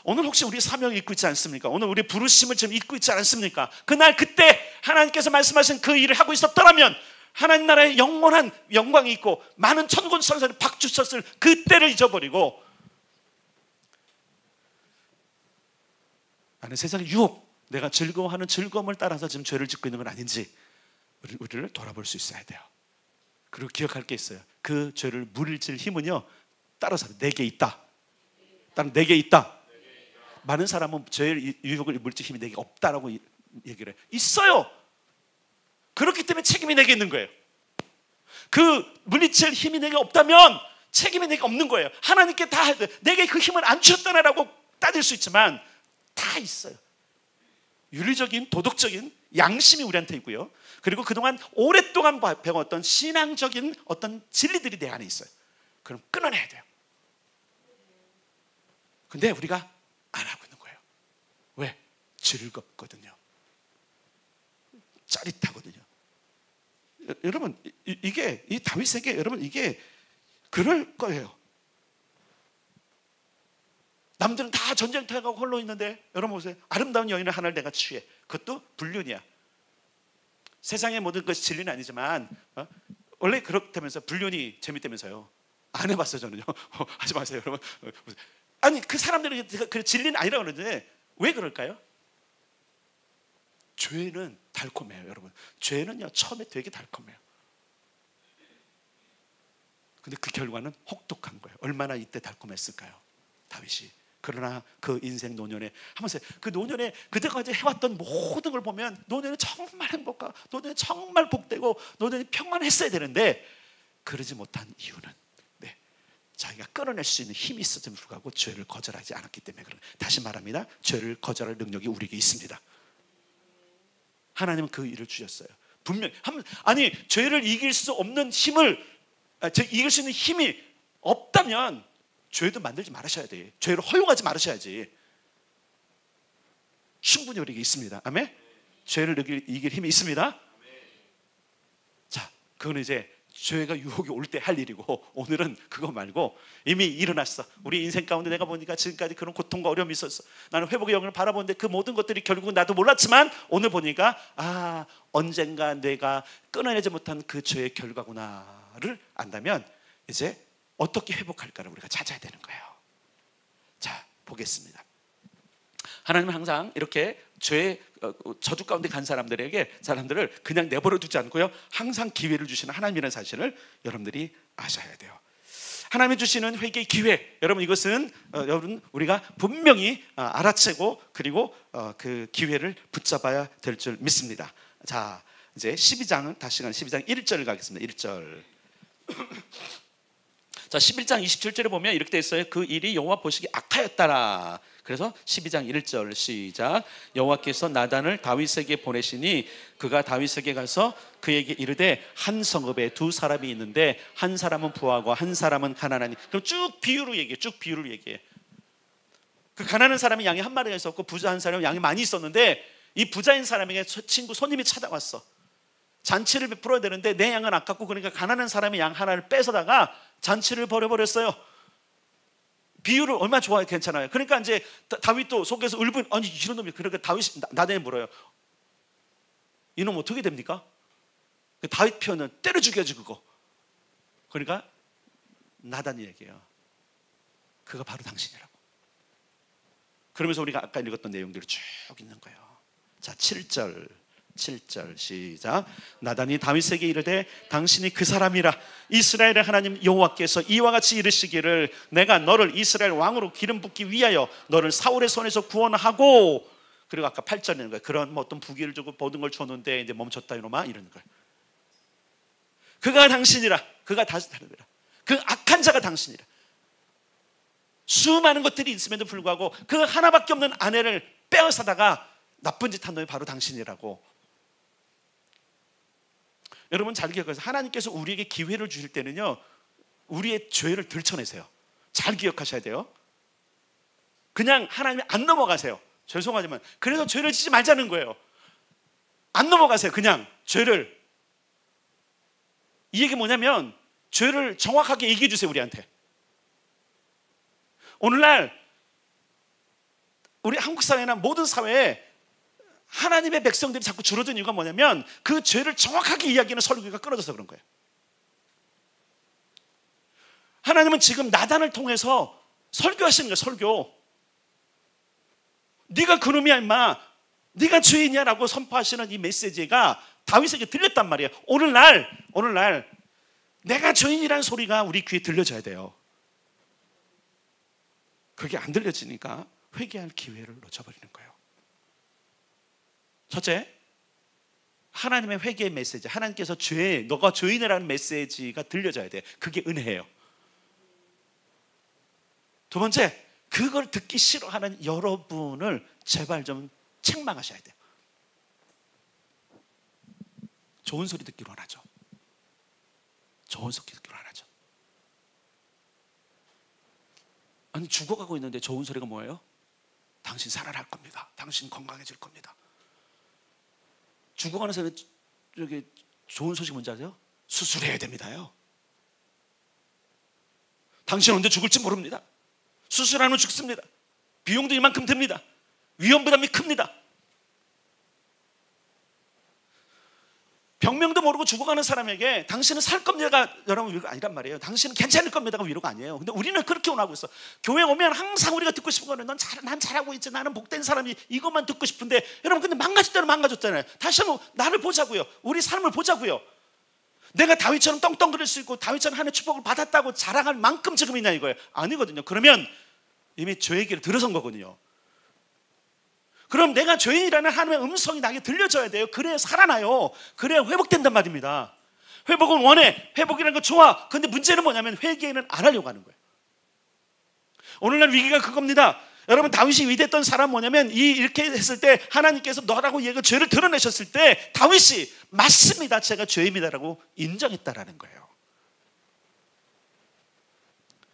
오늘 혹시 우리 사명을 잊고 있지 않습니까? 오늘 우리 부르심을 지금 잊고 있지 않습니까? 그날 그때 하나님께서 말씀하신 그 일을 하고 있었더라면 하나님 나라의 영원한 영광이 있고 많은 천군 천사를 박주쳤을 그때를 잊어버리고, 나는 세상의 유혹, 내가 즐거워하는 즐거움을 따라서 지금 죄를 짓고 있는 건 아닌지 우리를 돌아볼 수 있어야 돼요. 그리고 기억할 게 있어요. 그 죄를 물질 힘은요, 따라서 내게 있다. 따로 내게 있다. 많은 사람은 죄의 유혹을 물질 힘이 내게 없다라고 얘기를 해요. 있어요. 그렇기 때문에 책임이 내게 있는 거예요. 그 물리칠 힘이 내게 없다면 책임이 내게 없는 거예요. 하나님께 다 내게 그 힘을 안 주셨다라고 따질 수 있지만 다 있어요. 윤리적인, 도덕적인 양심이 우리한테 있고요, 그리고 그동안 오랫동안 배웠던 신앙적인 어떤 진리들이 내 안에 있어요. 그럼 끊어내야 돼요. 근데 우리가 안 하고 있는 거예요. 왜? 즐겁거든요. 짜릿하거든요. 여러분, 이게 이 다윗에게, 여러분, 이게 그럴 거예요. 남들은 다 전쟁터에 가고 홀로 있는데, 여러분 보세요. 아름다운 여인을 하나를 내가 취해. 그것도 불륜이야. 세상의 모든 것이 진리는 아니지만 원래 그렇다면서, 불륜이 재밌다면서요. 안 해봤어요 저는요. 하지 마세요 여러분. 아니, 그 사람들은 그 진리는 아니라고 그러는데 왜 그럴까요? 죄는 달콤해요 여러분. 죄는요 처음에 되게 달콤해요. 근데 그 결과는 혹독한 거예요. 얼마나 이때 달콤했을까요 다윗이. 그러나 그 인생 노년에, 한번 보세요. 그 노년에 그때까지 해왔던 모든 걸 보면 노년에 정말 행복하고 노년에 정말 복되고 노년이 평안했어야 되는데, 그러지 못한 이유는 자기가 끌어낼 수 있는 힘이 있었음에도 불구하고 죄를 거절하지 않았기 때문에 그런. 다시 말합니다, 죄를 거절할 능력이 우리에게 있습니다. 하나님은 그 일을 주셨어요. 분명히. 아니, 죄를 이길 수 없는 힘을, 이길 수 있는 힘이 없다면 죄도 만들지 말으셔야 돼. 죄를 허용하지 말으셔야지. 충분히 우리에게 있습니다. 아멘. 죄를 이길 힘이 있습니다. 자, 그건 이제 죄가 유혹이 올 때 할 일이고, 오늘은 그거 말고 이미 일어났어. 우리 인생 가운데 내가 보니까 지금까지 그런 고통과 어려움이 있었어. 나는 회복의 영을 바라보는데 그 모든 것들이 결국은 나도 몰랐지만 오늘 보니까 언젠가 내가 끊어내지 못한 그 죄의 결과구나. 있다를 안다면 이제 어떻게 회복할까를 우리가 찾아야 되는 거예요. 자, 보겠습니다. 하나님은 항상 이렇게 죄의 저주 가운데 간 사람들을 그냥 내버려 두지 않고요, 항상 기회를 주시는 하나님이라는 사실을 여러분들이 아셔야 돼요. 하나님이 주시는 회개의 기회, 여러분 이것은 여러분 우리가 분명히 알아채고 그리고 그 기회를 붙잡아야 될 줄 믿습니다. 자, 이제 12장은 다시 12장 1절을 가겠습니다. 1절. 자, 11장 27절에 보면 이렇게 되어 있어요. 그 일이 여호와 보시기 악하였다라. 그래서 12장 1절 시작. 여호와께서 나단을 다윗에게 보내시니 그가 다윗에게 가서 그에게 이르되 한 성읍에 두 사람이 있는데 한 사람은 부하고 한 사람은 가난하니. 그럼 쭉 비유로 얘기해. 쭉 비유로 얘기해. 그 가난한 사람이 양이 한 마리가 있었고 부자한 사람은 양이 많이 있었는데 이 부자인 사람에게 친구 손님이 찾아왔어. 잔치를 베풀어야 되는데 내 양은 아깝고, 그러니까 가난한 사람이 양 하나를 뺏어다가 잔치를 벌여버렸어요. 비유를 얼마나 좋아요. 괜찮아요. 그러니까 이제 다윗도 속에서 울분, 아니 이런 놈이. 그러니까 다윗이 나단에 물어요. 이놈 어떻게 됩니까? 다윗 편은 때려 죽여야지 그거. 그러니까 나단이 얘기해요. 그가 바로 당신이라고. 그러면서 우리가 아까 읽었던 내용들을 쭉 있는 거예요. 자, 7절 시작. 나단이 다윗에게 이르되 당신이 그 사람이라. 이스라엘의 하나님 여호와께서 이와 같이 이르시기를 내가 너를 이스라엘 왕으로 기름 붓기 위하여 너를 사울의 손에서 구원하고. 그리고 아까 8절에 있는 거예요. 그런 뭐 어떤 부귀를 주고 모든 걸 줬는데 이제 멈췄다 이놈아, 이러는 거예요. 그가 당신이라. 그가 다윗이라. 그 악한 자가 당신이라. 수많은 것들이 있음에도 불구하고 그 하나밖에 없는 아내를 빼앗아다가 나쁜 짓 한 놈이 바로 당신이라고. 여러분 잘 기억하세요. 하나님께서 우리에게 기회를 주실 때는요, 우리의 죄를 들춰내세요. 잘 기억하셔야 돼요. 그냥 하나님이 안 넘어가세요. 죄송하지만. 그래서 죄를 지지 말자는 거예요. 안 넘어가세요. 그냥 죄를. 이 얘기 뭐냐면 죄를 정확하게 얘기해 주세요. 우리한테. 오늘날 우리 한국 사회나 모든 사회에 하나님의 백성들이 자꾸 줄어든 이유가 뭐냐면 그 죄를 정확하게 이야기하는 설교가 끊어져서 그런 거예요. 하나님은 지금 나단을 통해서 설교하시는 거예요. 설교. 네가 그놈이야 임마, 네가 죄인이야 라고 선포하시는 이 메시지가 다윗에게 들렸단 말이에요. 오늘날 내가 죄인이라는 소리가 우리 귀에 들려져야 돼요. 그게 안 들려지니까 회개할 기회를 놓쳐버리는 거예요. 첫째, 하나님의 회개의 메시지, 하나님께서 너가 죄인이라는 메시지가 들려져야 돼. 그게 은혜예요. 두 번째, 그걸 듣기 싫어하는 여러분을 제발 좀 책망하셔야 돼요. 좋은 소리 듣기로 원하죠. 좋은 소리 듣기로 원하죠. 아니 죽어가고 있는데 좋은 소리가 뭐예요? 당신 살아날 겁니다. 당신 건강해질 겁니다. 죽어가는 사람이 저기 좋은 소식 뭔지 아세요? 수술해야 됩니다요. 당신 언제 죽을지 모릅니다. 수술하면 죽습니다. 비용도 이만큼 듭니다. 위험 부담이 큽니다. 병명도 모르고 죽어가는 사람에게 당신은 살 겁니다가 여러분 위로가 아니란 말이에요. 당신은 괜찮을 겁니다가 위로가 아니에요. 근데 우리는 그렇게 원하고 있어. 교회 오면 항상 우리가 듣고 싶은 거는 난 잘하고 있지, 나는 복된 사람이, 이것만 듣고 싶은데 여러분 근데 망가졌다면 망가졌잖아요. 다시 한번 나를 보자고요. 우리 삶을 보자고요. 내가 다윗처럼 떵떵거릴 수 있고 다윗처럼 하나님의 축복을 받았다고 자랑할 만큼 지금 있냐 이거예요. 아니거든요. 그러면 이미 죄 얘기를 들어선 거거든요. 그럼 내가 죄인이라는 하나님의 음성이 나에게 들려져야 돼요. 그래야 살아나요. 그래야 회복된단 말입니다. 회복은 원해. 회복이라는 거 좋아. 근데 문제는 뭐냐면 회개는 안 하려고 하는 거예요. 오늘날 위기가 그겁니다. 여러분 다윗이 위대했던 사람 뭐냐면 이렇게 했을 때 하나님께서 너라고 얘가 죄를 드러내셨을 때 다윗이 맞습니다. 제가 죄입니다라고 인정했다라는 거예요.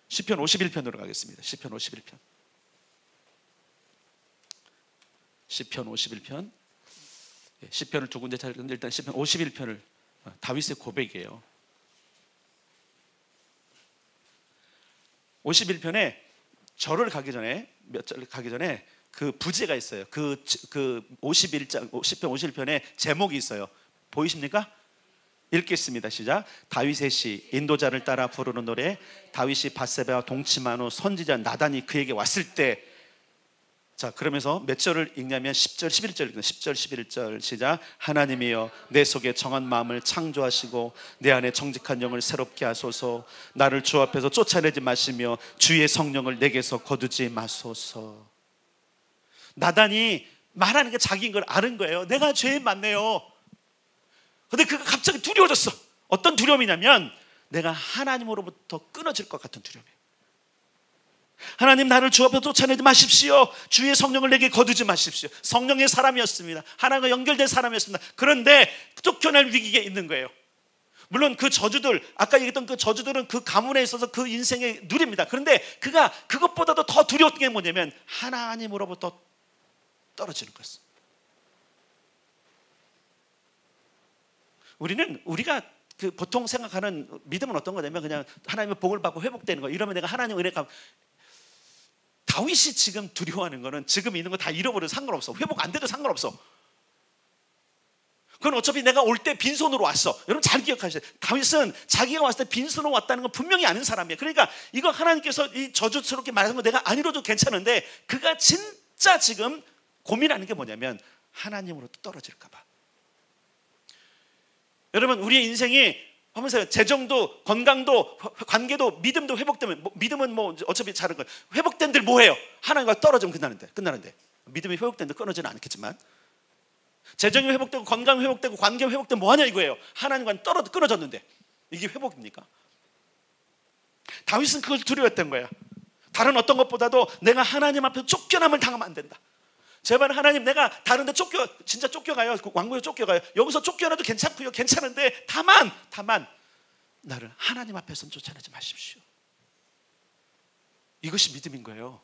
시편 51편으로 가겠습니다. 시편 51편. 시편 51편. 시편을 두 군데 찾았는데 일단 시편 51편을 다윗의 고백이에요. 51편에 절을 가기 전에 몇 절 가기 전에 그 부제가 있어요. 그 51장 시편 51편에 제목이 있어요. 보이십니까? 읽겠습니다. 시작. 다윗의 시, 인도자를 따라 부르는 노래. 다윗이 밧세바와 동침한 후 선지자 나단이 그에게 왔을 때, 자, 그러면서 몇 절을 읽냐면 10절, 11절 읽는 10절, 11절 시작. 하나님이여 내 속에 정한 마음을 창조하시고 내 안에 정직한 영을 새롭게 하소서. 나를 주 앞에서 쫓아내지 마시며 주의 성령을 내게서 거두지 마소서. 나단이 말하는 게 자기인 걸 아는 거예요. 내가 죄인 맞네요. 근데 그가 갑자기 두려워졌어. 어떤 두려움이냐면 내가 하나님으로부터 끊어질 것 같은 두려움이에요. 하나님, 나를 주 앞에 쫓아내지 마십시오. 주의 성령을 내게 거두지 마십시오. 성령의 사람이었습니다. 하나님과 연결된 사람이었습니다. 그런데 쫓겨날 위기에 있는 거예요. 물론 그 저주들, 아까 얘기했던 그 저주들은 그 가문에 있어서 그 인생의 누립니다. 그런데 그가 그것보다도 더 두려웠던 게 뭐냐면 하나님으로부터 떨어지는 것이었어요. 우리가 그 보통 생각하는 믿음은 어떤 거냐면 그냥 하나님의 복을 받고 회복되는 거, 이러면 내가 하나님 은혜가. 다윗이 지금 두려워하는 거는 지금 있는 거 다 잃어버려도 상관없어. 회복 안 돼도 상관없어. 그건 어차피 내가 올 때 빈손으로 왔어. 여러분 잘 기억하셔야 돼요. 다윗은 자기가 왔을 때 빈손으로 왔다는 건 분명히 아는 사람이에요. 그러니까 이거 하나님께서 이 저주스럽게 말하는 거 내가 안 이뤄도 괜찮은데, 그가 진짜 지금 고민하는 게 뭐냐면 하나님으로부터 떨어질까 봐. 여러분, 우리의 인생이 하면서 재정도, 건강도, 관계도, 믿음도 회복되면, 믿음은 뭐 어차피 잘한 거예요. 회복된들 뭐해요? 하나님과 떨어지면 끝나는데 믿음이 회복된들 끊어지는 않겠지만, 재정이 회복되고 건강이 회복되고 관계가 회복되면 뭐하냐 이거예요. 하나님과 끊어졌는데 이게 회복입니까? 다윗은 그걸 두려워했던 거예요. 다른 어떤 것보다도 내가 하나님 앞에서 쫓겨남을 당하면 안 된다. 제발 하나님, 내가 다른데 진짜 쫓겨가요. 왕국에 쫓겨가요. 여기서 쫓겨나도 괜찮고요. 괜찮은데 다만 나를 하나님 앞에서는 쫓아내지 마십시오. 이것이 믿음인 거예요.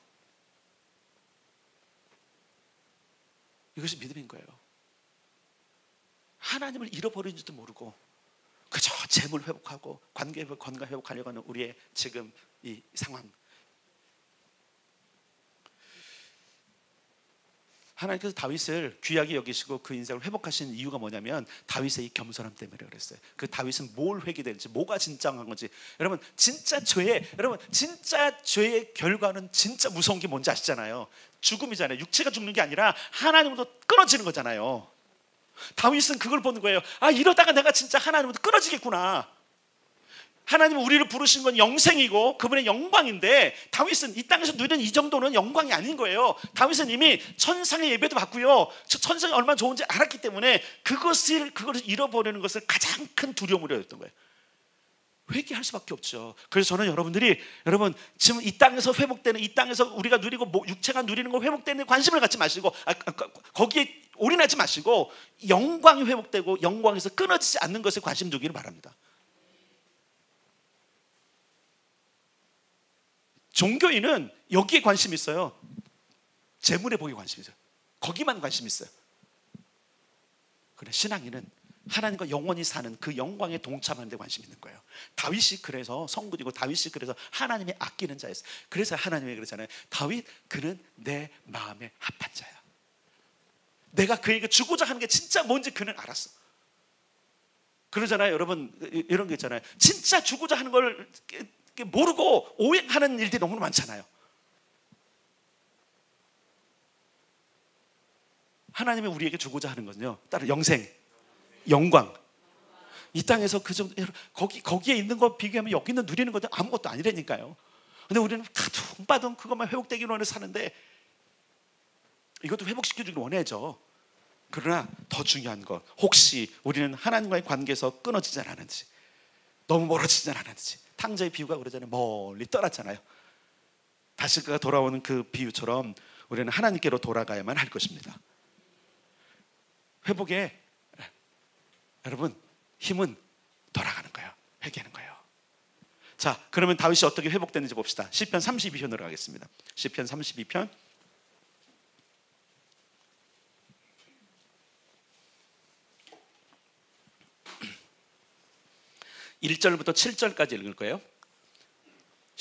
이것이 믿음인 거예요. 하나님을 잃어버린지도 모르고 그저 재물 회복하고 관계 회복, 건강 회복하려고 하는 우리의 지금 이 상황. 하나님께서 다윗을 귀하게 여기시고 그 인생을 회복하신 이유가 뭐냐면 다윗의 이 겸손함 때문에 그랬어요. 그 다윗은 뭘 회개될지, 뭐가 진짜한 건지. 여러분 진짜 죄의 결과는 진짜 무서운 게 뭔지 아시잖아요. 죽음이잖아요. 육체가 죽는 게 아니라 하나님으로부터 끊어지는 거잖아요. 다윗은 그걸 보는 거예요. 아, 이러다가 내가 진짜 하나님으로부터 끊어지겠구나. 하나님은 우리를 부르신 건 영생이고 그분의 영광인데, 다윗은 이 땅에서 누리는 이 정도는 영광이 아닌 거예요. 다윗은 이미 천상의 예배도 받고요, 천상이 얼마나 좋은지 알았기 때문에 그것을 잃어버리는 것을 가장 큰 두려움으로 여겼던 거예요. 회개할 수밖에 없죠. 그래서 저는 여러분 지금 이 땅에서 회복되는, 이 땅에서 우리가 누리고 육체가 누리는 거 회복되는 관심을 갖지 마시고, 거기에 올인하지 마시고 영광이 회복되고 영광에서 끊어지지 않는 것에 관심 두기를 바랍니다. 종교인은 여기에 관심이 있어요. 재물에 복에 관심이 있어요. 거기만 관심이 있어요. 그래, 신앙인은 하나님과 영원히 사는 그 영광에 동참하는 데 관심이 있는 거예요. 다윗이 그래서 성군이고, 다윗이 그래서 하나님의 아끼는 자였어요. 그래서 하나님이 그러잖아요. 다윗, 그는 내 마음에 합한 자야. 내가 그에게 주고자 하는 게 진짜 뭔지 그는 알았어. 그러잖아요. 여러분, 이런 게 있잖아요. 진짜 주고자 하는 걸 모르고 오해하는 일들이 너무 많잖아요. 하나님이 우리에게 주고자 하는 것은요, 따로 영생, 영광. 이 땅에서 그 정도, 거기에 있는 거 비교하면 여기 있는 누리는 것도 아무것도 아니라니까요. 근데 우리는 가둥바둥 그것만 회복되기를 원해 사는데, 이것도 회복시켜주길 원해죠. 그러나 더 중요한 것, 혹시 우리는 하나님과의 관계에서 끊어지지 않았는지, 너무 멀어지지 않았는지. 탕자의 비유가 그러잖아요. 멀리 떠났잖아요. 다시 그가 돌아오는 그 비유처럼 우리는 하나님께로 돌아가야만 할 것입니다. 회복에 여러분 힘은 돌아가는 거예요. 회개하는 거예요. 자, 그러면 다윗이 어떻게 회복됐는지 봅시다. 시편 32편으로 가겠습니다. 시편 32편 1절부터 7절까지 읽을 거예요.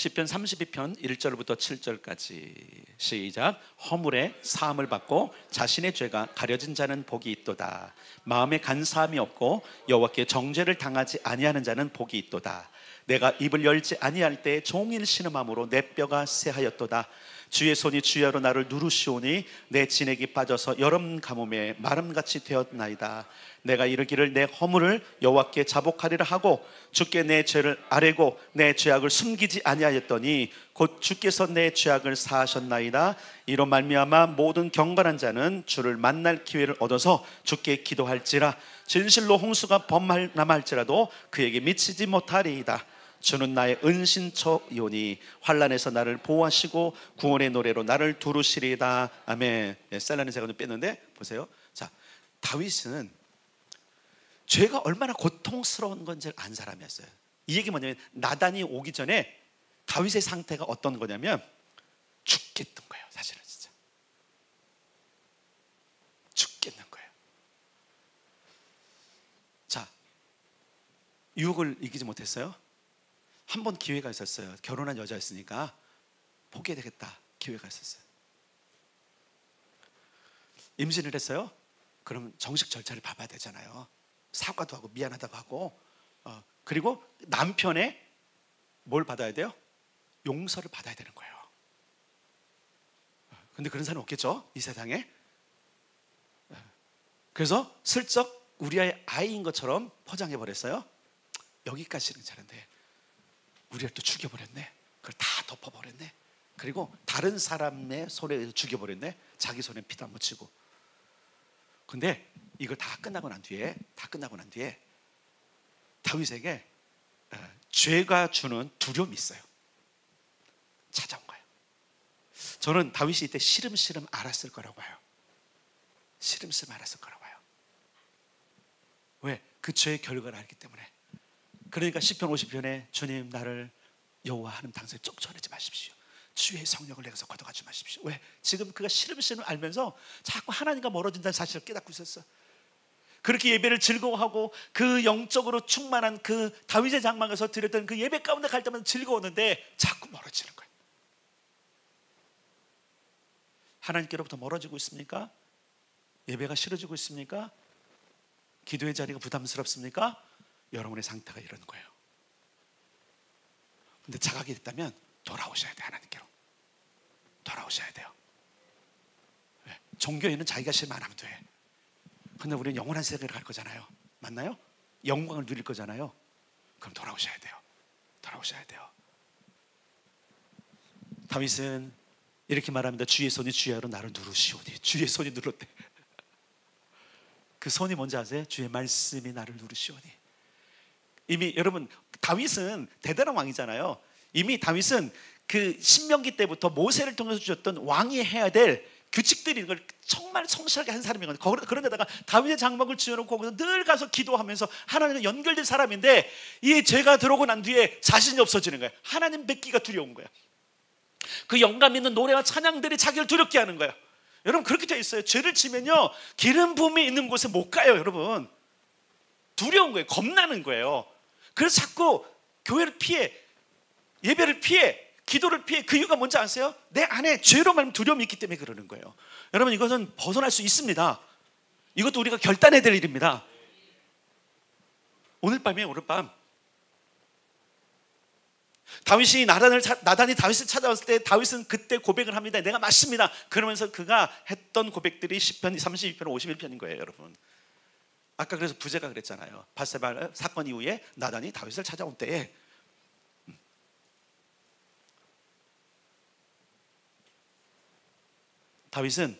시편 32편 1절부터 7절까지 시작. 허물에 사함을 받고 자신의 죄가 가려진 자는 복이 있도다. 마음에 간사함이 없고 여호와께 정죄를 당하지 아니하는 자는 복이 있도다. 내가 입을 열지 아니할 때 종일 신음함으로 내 뼈가 쇠하였도다. 주의 손이 주야로 나를 누르시오니 내 진액이 빠져서 여름 가뭄에 마름같이 되었나이다. 내가 이르기를 내 허물을 여호와께 자복하리라 하고 주께 내 죄를 아뢰고 내 죄악을 숨기지 아니하였더니 곧 주께서 내 죄악을 사하셨나이다. 이로 말미암아 모든 경건한 자는 주를 만날 기회를 얻어서 주께 기도할지라. 진실로 홍수가 범람할지라도 그에게 미치지 못하리이다. 주는 나의 은신처이오니 환난에서 나를 보호하시고 구원의 노래로 나를 두르시리이다. 아멘. 셀라는 제가 좀 뺐는데 보세요. 자, 다윗은 죄가 얼마나 고통스러운 건지를 안 사람이었어요. 이 얘기 뭐냐면 나단이 오기 전에 다윗의 상태가 어떤 거냐면 죽겠는 거예요. 사실은 진짜 죽겠는 거예요. 자, 유혹을 이기지 못했어요. 한 번 기회가 있었어요. 결혼한 여자였으니까 포기해야 되겠다. 기회가 있었어요. 임신을 했어요. 그럼 정식 절차를 밟아야 되잖아요. 사과도 하고 미안하다고 하고 그리고 남편의 뭘 받아야 돼요? 용서를 받아야 되는 거예요. 근데 그런 사람 없겠죠? 이 세상에. 그래서 슬쩍 우리 아이인 것처럼 포장해 버렸어요. 여기까지는 괜찮은데 우리를 또 죽여버렸네. 그걸 다 덮어버렸네. 그리고 다른 사람의 손에 의해서 죽여버렸네. 자기 손에 피도 안 묻히고. 근데 이걸 다 끝나고 난 뒤에 다윗에게 죄가 주는 두려움이 있어요. 찾아온 거예요. 저는 다윗이 이때 시름시름 알았을 거라고 봐요. 시름시름 알았을 거라고 봐요. 왜? 그 죄의 결과를 알기 때문에. 그러니까 시편 50편에 주님 나를 여호와 하나님 당선에 쫓아내지 마십시오. 주의 성령을 내게서 걷어가지 마십시오. 왜? 지금 그가 시름시름 알면서 자꾸 하나님과 멀어진다는 사실을 깨닫고 있었어. 그렇게 예배를 즐거워하고 그 영적으로 충만한 그 다윗의 장막에서 드렸던 그 예배 가운데 갈 때마다 즐거웠는데 자꾸 멀어지는 거예요. 하나님께로부터 멀어지고 있습니까? 예배가 싫어지고 있습니까? 기도의 자리가 부담스럽습니까? 여러분의 상태가 이런 거예요. 근데 자각이 됐다면 돌아오셔야 돼요. 하나님께로 돌아오셔야 돼요. 왜? 종교에는 자기가 실만 하면 돼. 근데 우리는 영원한 세계를 갈 거잖아요. 맞나요? 영광을 누릴 거잖아요. 그럼 돌아오셔야 돼요. 돌아오셔야 돼요. 다윗은 이렇게 말합니다. 주의 손이 주야로 나를 누르시오니. 주의 손이 눌렀대. 그 손이 뭔지 아세요? 주의 말씀이 나를 누르시오니. 이미 여러분 다윗은 대단한 왕이잖아요. 이미 다윗은 그 신명기 때부터 모세를 통해서 주셨던 왕이 해야 될 규칙들이 이걸 정말 성실하게 한 사람이거든요. 그런데다가 다윗의 장막을 지어놓고 거기서 늘 가서 기도하면서 하나님과 연결된 사람인데 이 죄가 들어오고 난 뒤에 자신이 없어지는 거예요. 하나님 뵙기가 두려운 거예요. 그 영감 있는 노래와 찬양들이 자기를 두렵게 하는 거예요. 여러분 그렇게 되어 있어요. 죄를 지면요 기름 부음이 있는 곳에 못 가요. 여러분 두려운 거예요. 겁나는 거예요. 그래서 자꾸 교회를 피해, 예배를 피해, 기도를 피해. 그 이유가 뭔지 아세요? 내 안에 죄로 말하면 두려움이 있기 때문에 그러는 거예요. 여러분 이것은 벗어날 수 있습니다. 이것도 우리가 결단해야 될 일입니다. 오늘 밤 다윗이 나단이 다윗을 찾아왔을 때 다윗은 그때 고백을 합니다. 내가 맞습니다. 그러면서 그가 했던 고백들이 시편 32편 51편인 거예요. 여러분 아까 그래서 부제가 그랬잖아요. 밧세바 사건 이후에 나단이 다윗을 찾아온 때에 다윗은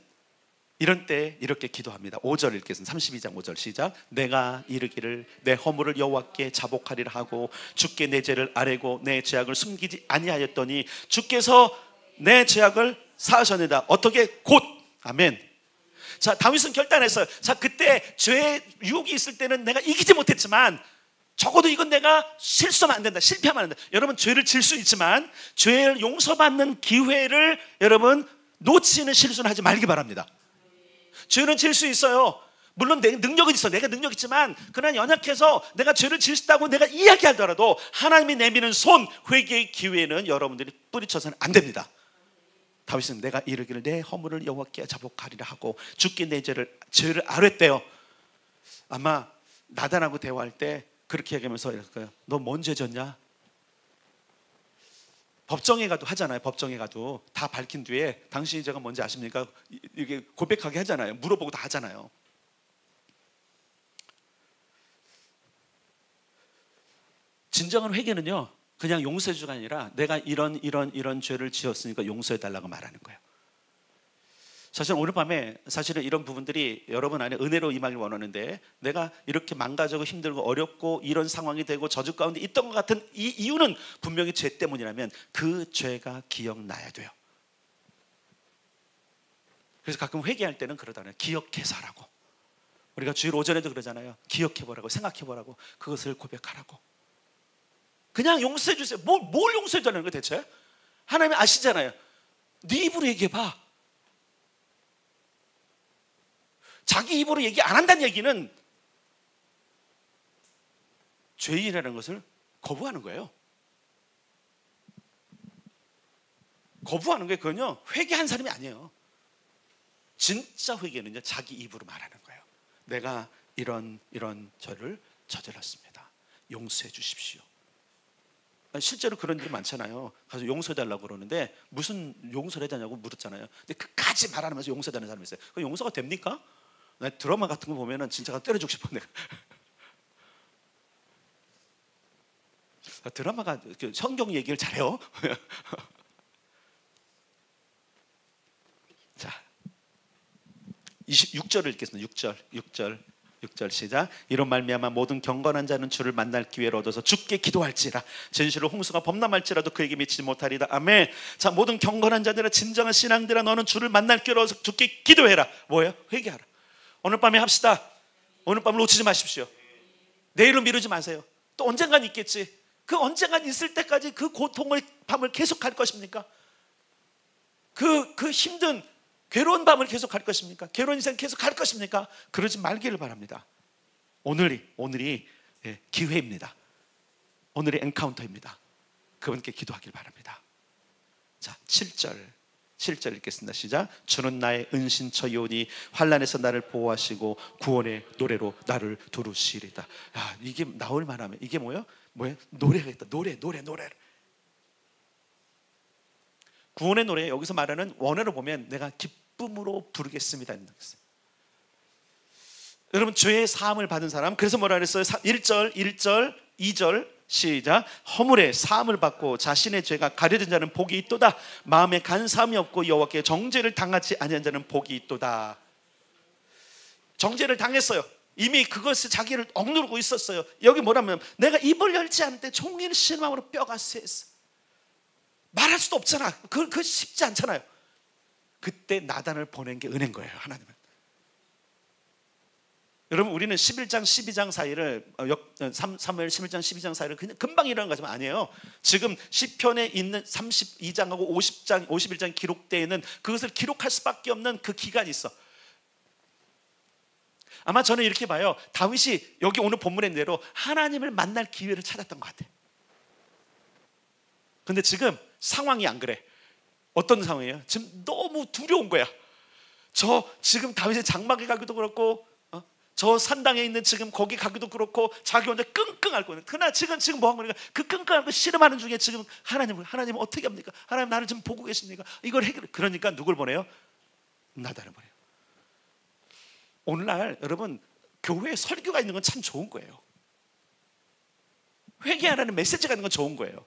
이런 때 이렇게 기도합니다. 5절 읽겠습니다. 32장 5절 시작. 내가 이르기를 내 허물을 여호와께 자복하리라 하고 주께 내 죄를 아뢰고 내 죄악을 숨기지 아니하였더니 주께서 내 죄악을 사하셨느니라. 어떻게? 곧. 아멘. 자, 다윗은 결단했어요. 자, 그때 죄의 유혹이 있을 때는 내가 이기지 못했지만 적어도 이건 내가 실수하면 안 된다. 실패하면 안 된다. 여러분 죄를 질 수 있지만 죄를 용서받는 기회를 여러분 놓치는 실수는 하지 말기 바랍니다. 죄는 질 수 있어요. 물론 내 능력은 있어. 내가 능력 있지만 그러나 연약해서 내가 죄를 지었다고 내가 이야기하더라도 하나님이 내미는 손, 회개의 기회는 여러분들이 뿌리쳐서는 안 됩니다. 다윗은 내가 이르기를 내 허물을 여호와께 자복하리라 하고 주께 내 죄를 아뢰대요. 아마 나단하고 대화할 때 그렇게 얘기하면서 이럴 거예요. 너 뭔 죄 졌냐? 법정에 가도 하잖아요. 법정에 가도 다 밝힌 뒤에 당신이 죄가 뭔지 아십니까? 이게 고백하게 하잖아요. 물어보고 다 하잖아요. 진정한 회개는요, 그냥 용서해주가 아니라 내가 이런 죄를 지었으니까 용서해달라고 말하는 거예요. 사실 오늘 밤에 사실은 이런 부분들이 여러분 안에 은혜로 임하길 원하는데, 내가 이렇게 망가지고 힘들고 어렵고 이런 상황이 되고 저주 가운데 있던 것 같은 이 이유는 분명히 죄 때문이라면 그 죄가 기억나야 돼요. 그래서 가끔 회개할 때는 그러잖아요. 기억해서 하라고. 우리가 주일 오전에도 그러잖아요. 기억해보라고, 생각해보라고, 그것을 고백하라고. 그냥 용서해 주세요. 뭘 용서해 주는 거예요 대체? 하나님이 아시잖아요. 네 입으로 얘기해봐. 자기 입으로 얘기 안 한다는 얘기는 죄인이라는 것을 거부하는 거예요. 거부하는 게 그건요, 회개한 사람이 아니에요. 진짜 회개는요, 자기 입으로 말하는 거예요. 내가 이런 죄를 저질렀습니다. 용서해 주십시오. 실제로 그런 일이 많잖아요. 가서 용서해달라고 그러는데 무슨 용서를 해달라고 물었잖아요. 근데 그까지 말 안 하면서 용서해달라는 사람이 있어요. 그 용서가 됩니까? 나 드라마 같은 거 보면은 진짜 때려주고 싶어 내가. 드라마가 성경 얘기를 잘해요. 자, 26절을 읽겠습니다. 6절 시작. 이런 말미암아 모든 경건한 자는 주를 만날 기회를 얻어서 주께 기도할지라. 진실로 홍수가 범람할지라도 그에게 미치지 못하리다. 아멘. 자, 모든 경건한 자들아, 진정한 신앙들아, 너는 주를 만날 기회를 얻어서 주께 기도해라. 뭐예요? 회개하라. 오늘 밤에 합시다. 오늘 밤을 놓치지 마십시오. 내일로 미루지 마세요. 또 언젠간 있겠지. 그 언젠간 있을 때까지 그 고통의 밤을 계속 할 것입니까? 그 힘든 괴로운 밤을 계속 갈 것입니까? 괴로운 인생 계속 갈 것입니까? 그러지 말기를 바랍니다. 오늘이 기회입니다. 오늘이 엔카운터입니다. 그분께 기도하길 바랍니다. 자, 7절 읽겠습니다. 시작. 주는 나의 은신처이오니 환난에서 나를 보호하시고 구원의 노래로 나를 두르시리다. 야, 이게 나올 만하면 이게 뭐예요? 노래가 있다. 노래. 구원의 노래, 여기서 말하는 원어로 보면 내가 기쁨으로 부르겠습니다. 여러분, 죄의 사함을 받은 사람, 그래서 뭐라 그랬어요? 1절, 2절 시작. 허물의 사함을 받고 자신의 죄가 가려진 자는 복이 있도다. 마음에 간사함이 없고 여호와께 정죄를 당하지 아니한 자는 복이 있도다. 정죄를 당했어요. 이미 그것을 자기를 억누르고 있었어요. 여기 뭐라면 내가 입을 열지 않을 때 종일 신음으로 뼈가 쇠했어. 말할 수도 없잖아. 그 쉽지 않잖아요. 그때 나단을 보낸 게 은혜인 거예요. 하나님은. 여러분, 우리는 11장 12장 사이를 사무엘 11장 12장 사이를 그냥 금방 일어난 것은 아니에요. 지금 시편에 있는 32장하고 50장 51장 기록되어 있는 그것을 기록할 수밖에 없는 그 기간이 있어. 아마 저는 이렇게 봐요. 다윗이 여기 오늘 본문의 대로 하나님을 만날 기회를 찾았던 것 같아요. 근데 지금 상황이 안 그래. 어떤 상황이에요? 지금 너무 두려운 거야. 지금 다윗의 장막에 가기도 그렇고, 저 산당에 있는 지금 거기 가기도 그렇고, 자기 혼자 끙끙 앓고 있는. 그러나 지금 뭐 한 거니까 그 끙끙 앓고 씨름하는 중에 지금 하나님 어떻게 합니까? 하나님 나를 지금 보고 계십니까? 이걸 그러니까 누굴 보내요? 나단을 보내요. 오늘날 여러분, 교회에 설교가 있는 건 참 좋은 거예요. 회개하라는 메시지가 있는 건 좋은 거예요.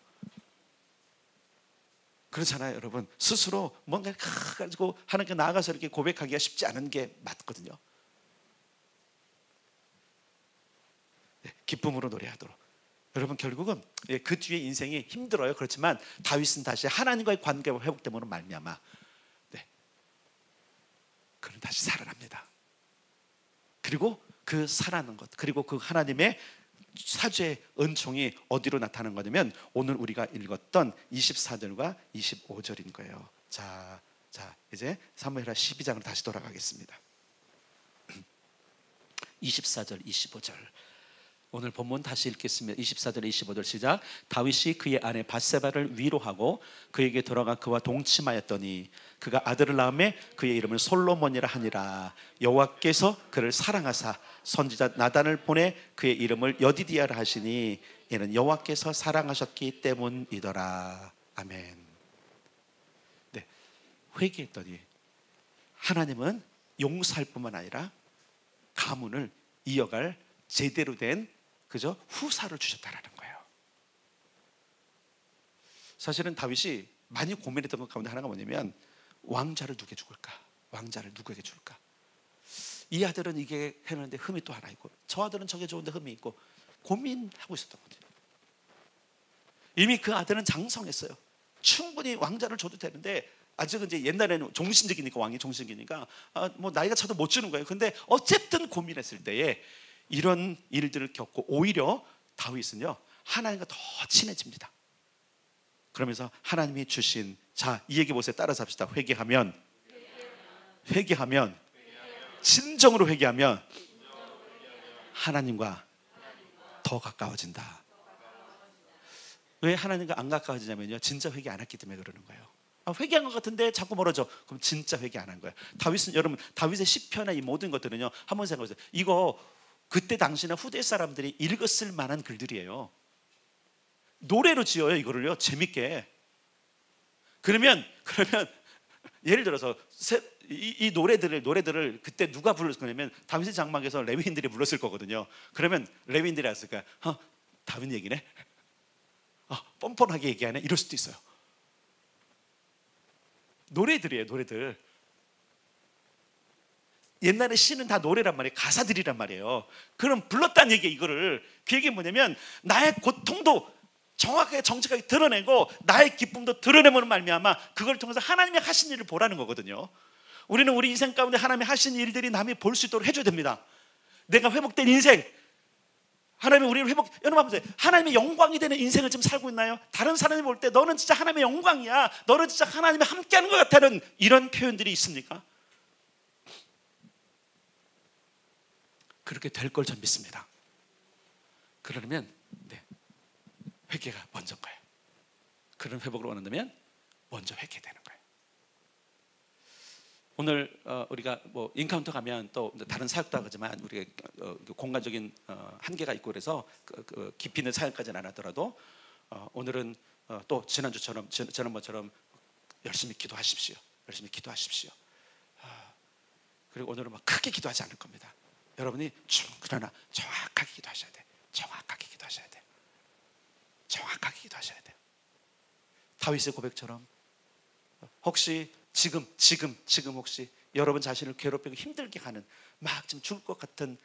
그렇잖아요, 여러분. 스스로 뭔가 가지고 하나님께 나아가서 이렇게 고백하기가 쉽지 않은 게 맞거든요. 기쁨으로 노래하도록. 여러분, 결국은 그 뒤에 인생이 힘들어요. 그렇지만 다윗은 다시 하나님과의 관계가 회복됨으로 말미암아 그는 다시 살아납니다. 그리고 그 살아나는 것, 그리고 그 하나님의 사죄의 은총이 어디로 나타나는 거냐면 오늘 우리가 읽었던 24절과 25절인 거예요. 자, 이제 사무엘하 12장으로 다시 돌아가겠습니다. 24절 25절 오늘 본문 다시 읽겠습니다. 24절 25절 시작. 다윗이 그의 아내 밧세바를 위로하고 그에게 돌아가 그와 동침하였더니 그가 아들을 낳음에 그의 이름을 솔로몬이라 하니라. 여호와께서 그를 사랑하사 선지자 나단을 보내 그의 이름을 여디디아라 하시니 이는 여호와께서 사랑하셨기 때문이더라. 아멘. 네, 회개했더니 하나님은 용서할 뿐만 아니라 가문을 이어갈 제대로 된 그저 후사를 주셨다라는 거예요. 사실은 다윗이 많이 고민했던 것 가운데 하나가 뭐냐면 왕자를 누구에게 줄까? 왕자를 누구에게 줄까? 이 아들은 이게 했는데 흠이 또 하나 있고 저 아들은 저게 좋은데 흠이 있고 고민하고 있었던 거죠. 이미 그 아들은 장성했어요. 충분히 왕자를 줘도 되는데 아직은 이제 옛날에는 종신직이니까 왕이 종신직이니까 뭐 나이가 차도 못 주는 거예요. 근데 어쨌든 고민했을 때에 이런 일들을 겪고 오히려 다윗은요 하나님과 더 친해집니다. 그러면서 하나님이 주신 자, 이 얘기 보세요. 따라서 합시다. 회개하면 진정으로 회개하면 하나님과 더 가까워진다. 왜 하나님과 안 가까워지냐면요 진짜 회개 안 했기 때문에 그러는 거예요. 회개한 것 같은데 자꾸 멀어져. 그럼 진짜 회개 안 한 거예요. 다윗은 여러분 다윗의 시편이나 이 모든 것들은요 한번 생각해보세요. 이거 그때 당시나 후대 사람들이 읽었을 만한 글들이에요. 노래로 지어요 이거를요 재밌게. 그러면 예를 들어서 이 노래들을 그때 누가 불렀을 거냐면 다윗의 장막에서 레위인들이 불렀을 거거든요. 그러면 레위인들이 했을까? 다윗 얘기네. 뻔뻔하게 얘기하네. 이럴 수도 있어요. 노래들이에요 노래들. 옛날에 시는 다 노래란 말이에요. 가사들이란 말이에요. 그럼 불렀다는 얘기 이거를 그 얘기는 뭐냐면 나의 고통도 정확하게 정직하게 드러내고 나의 기쁨도 드러내면 말미암아 그걸 통해서 하나님이 하신 일을 보라는 거거든요. 우리는 우리 인생 가운데 하나님이 하신 일들이 남이 볼 수 있도록 해줘야 됩니다. 내가 회복된 인생 하나님이 우리를 여러분 한번 보세요. 하나님의 영광이 되는 인생을 지금 살고 있나요? 다른 사람이 볼 때 너는 진짜 하나님의 영광이야, 너는 진짜 하나님이 함께하는 것 같다는 이런 표현들이 있습니까? 그렇게 될 걸 전 믿습니다. 그러면 회개가 먼저인 거예요. 그런 회복을 원한다면 먼저 회개되는 거예요. 오늘 우리가 뭐 인카운터 가면 또 다른 사역도 하지만 우리가 공간적인 한계가 있고 그래서 깊이 있는 사역까지는 안 하더라도 오늘은 또 지난번처럼 열심히 기도하십시오. 열심히 기도하십시오. 그리고 오늘은 막 크게 기도하지 않을 겁니다. 여러분이 그러나 정확하게 기도하셔야 돼요. 정확하게 기도하셔야 돼요. 정확하게 기도하셔야 돼요. 다윗의 고백처럼 혹시 지금 혹시 여러분 자신을 괴롭히고 힘들게 하는 막 지금 죽을 것 같은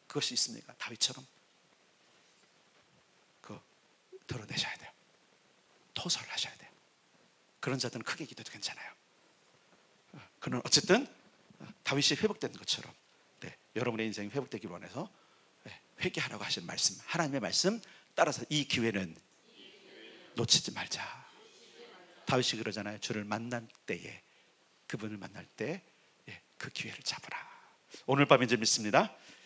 그것이 있습니까? 다윗처럼 그거 드러내셔야 돼요. 토설하셔야 돼요. 그런 자들은 크게 기도해도 괜찮아요. 그는 어쨌든 다윗이 회복된 것처럼 여러분의 인생이 회복되길 원해서 회개하라고 하신 말씀, 하나님의 말씀 따라서 이 기회는 놓치지 말자. 다윗이 그러잖아요. 주를 만날 때에, 그분을 만날 때 그 기회를 잡으라. 오늘 밤 이제 믿습니다.